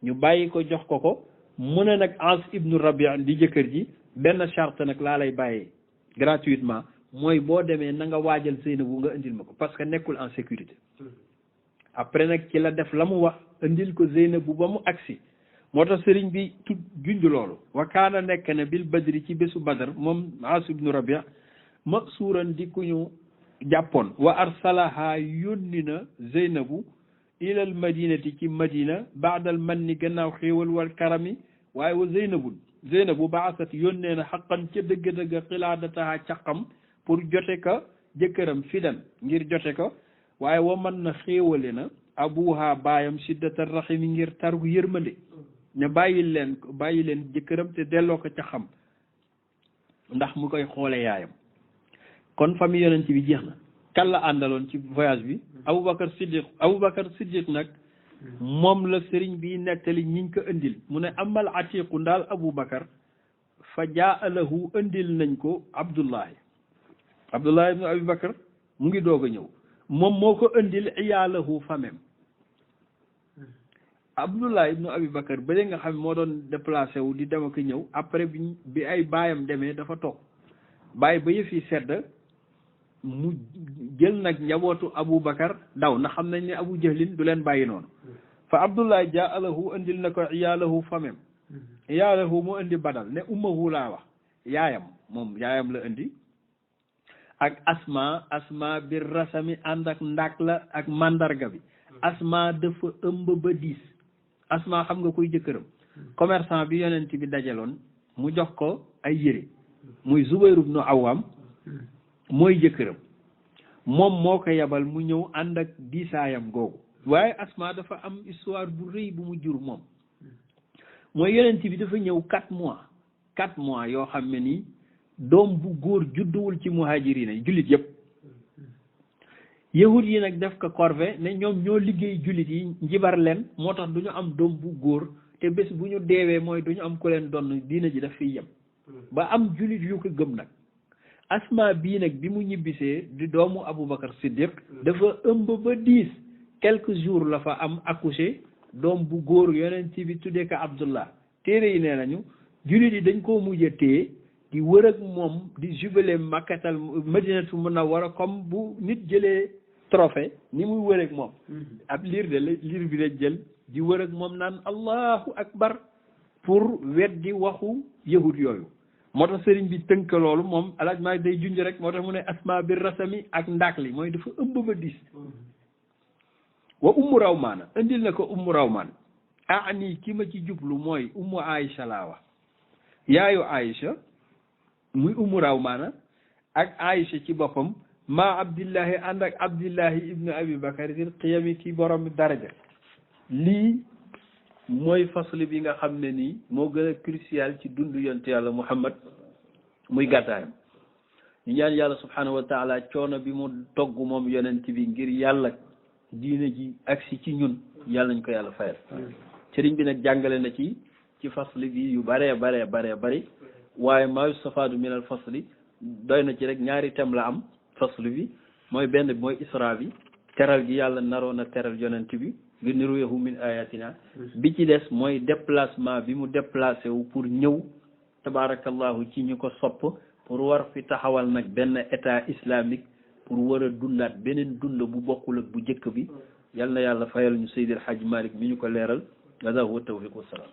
ñu bàyyi ko jox ko mu ne nag As ibnu Rabi' di jëkkër ji benn charte nag laa lay bàyyee gratuitement mooy boo demee na nga waajal Zeynabu nga indil ma ko parce que nekkul en sécurité après nag ci la def la mu wax indil ko Zeynabu ba mu agsi moo tax sëriñ bi junj loolu wa kaana nekk ne bil badri ci bésu badar moom Aas ibnu Rabia masuuran di ku ñu jàppoon wa arsalaha yónni na Zeynabu ilal madinati ci madina baadal manni gannaaw xéewal wal karami waaye wa Zeynabu baasat yónnee na xaqan ca dëgg-dëgg xilaadataha caqam pour jote ko jëkkëram fidan ngir jote ko waaye wa man na xéewale na abuha baayam siddata rahimi ngir taru yërmande ne bàyyi leen jëkkëram te delloo ko ca xam ndax mu koy xoole yaayam kon famille yonent bi jeex na kan la àndaloon ci voyage bi Aboubacar Siddiq nag moom la sëriñ bi nettali ñiñ ko indil mu ne amal atiqu ndaal Aboubacar fa jaa lahu indil nañ ko Abdullahi ibnu Aboubacar mu ngi doog a ñëw moom moo ko indil iyaalahu famem Abdullah ibnu Aboubacar ba nga xam moo doon déplacé wu di dem ak ñëw après bi ay baayam demee dafa toog bàyyi ba yëf yi sedd mu jël nag njabootu Aboubacar daw ndax xam nañ ne Abu Jahlin du leen bàyyi noonu fa Abdullah jaalahu indil na ko iyaalahu famem iyaalahu mu indi badal ne ummahu laa wax yaayam la indi ak asma bir rasami ànd ak ndaak la ak mandarga bi asma dafa ëmb ba 10 asma xam nga koy jëkkëram commerçant bi yonent bi dajaloon mu jox ko ay yére muy Zubayr ibnu Awam mooy jëkkëram moom moo ko yabal mu ñëw ànd ak diisaayam googu waaye asma dafa am histoire bu rëy bu mu jur moom mooy yonent bi dafa ñëw 4 mois yoo xam ne nii doom bu góor judduwul ci muhajirina jullit yëpp yahud yi nag def ko corvée ne ñoom ñoo liggéey jullit yi njibar leen moo tax du ñu am doom bu góor te bés bu ñu deewee mooy du ñu am ku leen donn diina ji daf fiy yem ba am jullit yu ko gëm nag asma bii nag bi mu ñibbisee di doomu Aboubacar Siddiq dafa ëmb ba 10 quelques jours la fa am accouché doom bu góor yonent bi tuddee ko Abdullah téere yi nee nañu jullit yi dañ koo mujj a téye di wër ak moom di jubilé Makkatal Madinatu Munawwara comme bu nit jëlee trophée ni muy wër ak moom ab liir bi la jël di wër ak moom naan allahu akbar pour weddi waxu yahud yooyu moo tax sëriñ bi tënk loolu moom alaaj maa day junj rek moo tax mu ne asma bir rasami ak ndaak li mooy dafa ëmb ba 10 wa ummu rawmaana indil na ko ummu rawmaan nii ki ma ci jublu mooy ummu Aïcha laa wax yaayu Aïcha muy ummu rawmaana ak Aïcha ci boppam maa abdillahi ànd ak abdillahi ibnu abi bakar il qiyami ki borom daraja lii mooy fasli bi nga xam ne nii moo gën a crucial ci dundu yonte yàlla Muhammad muy gàttaayam ñu ñaan yàlla subhanahu wa taala coono bi mu togg moom yonent bi ngir yàlla diine ji agsi ci ñun yàlla nañ ko yàlla fayal sëriñ bi nag jàngale na ci fasli bi yu bare bari waaye maa yustafaadu min al fasli doy na ci rek ñaari thème la am faslu bi mooy benn bi mooy isra bi teral gi yàlla naroon a teral yonent bi li nuriyahu min ayatina bi ci des mooy déplacement bi mu déplacé wu pour ñëw tabarakallahu ci ñu ko sopp pour war fi taxawal nag benn état islamique pour war a dundaat beneen dund bu bokkul ak bu njëkk bi yal na yàlla fayal ñu Seydil Hadj Malick mi ñu ko leeral hada huwa tawfiq wa salaam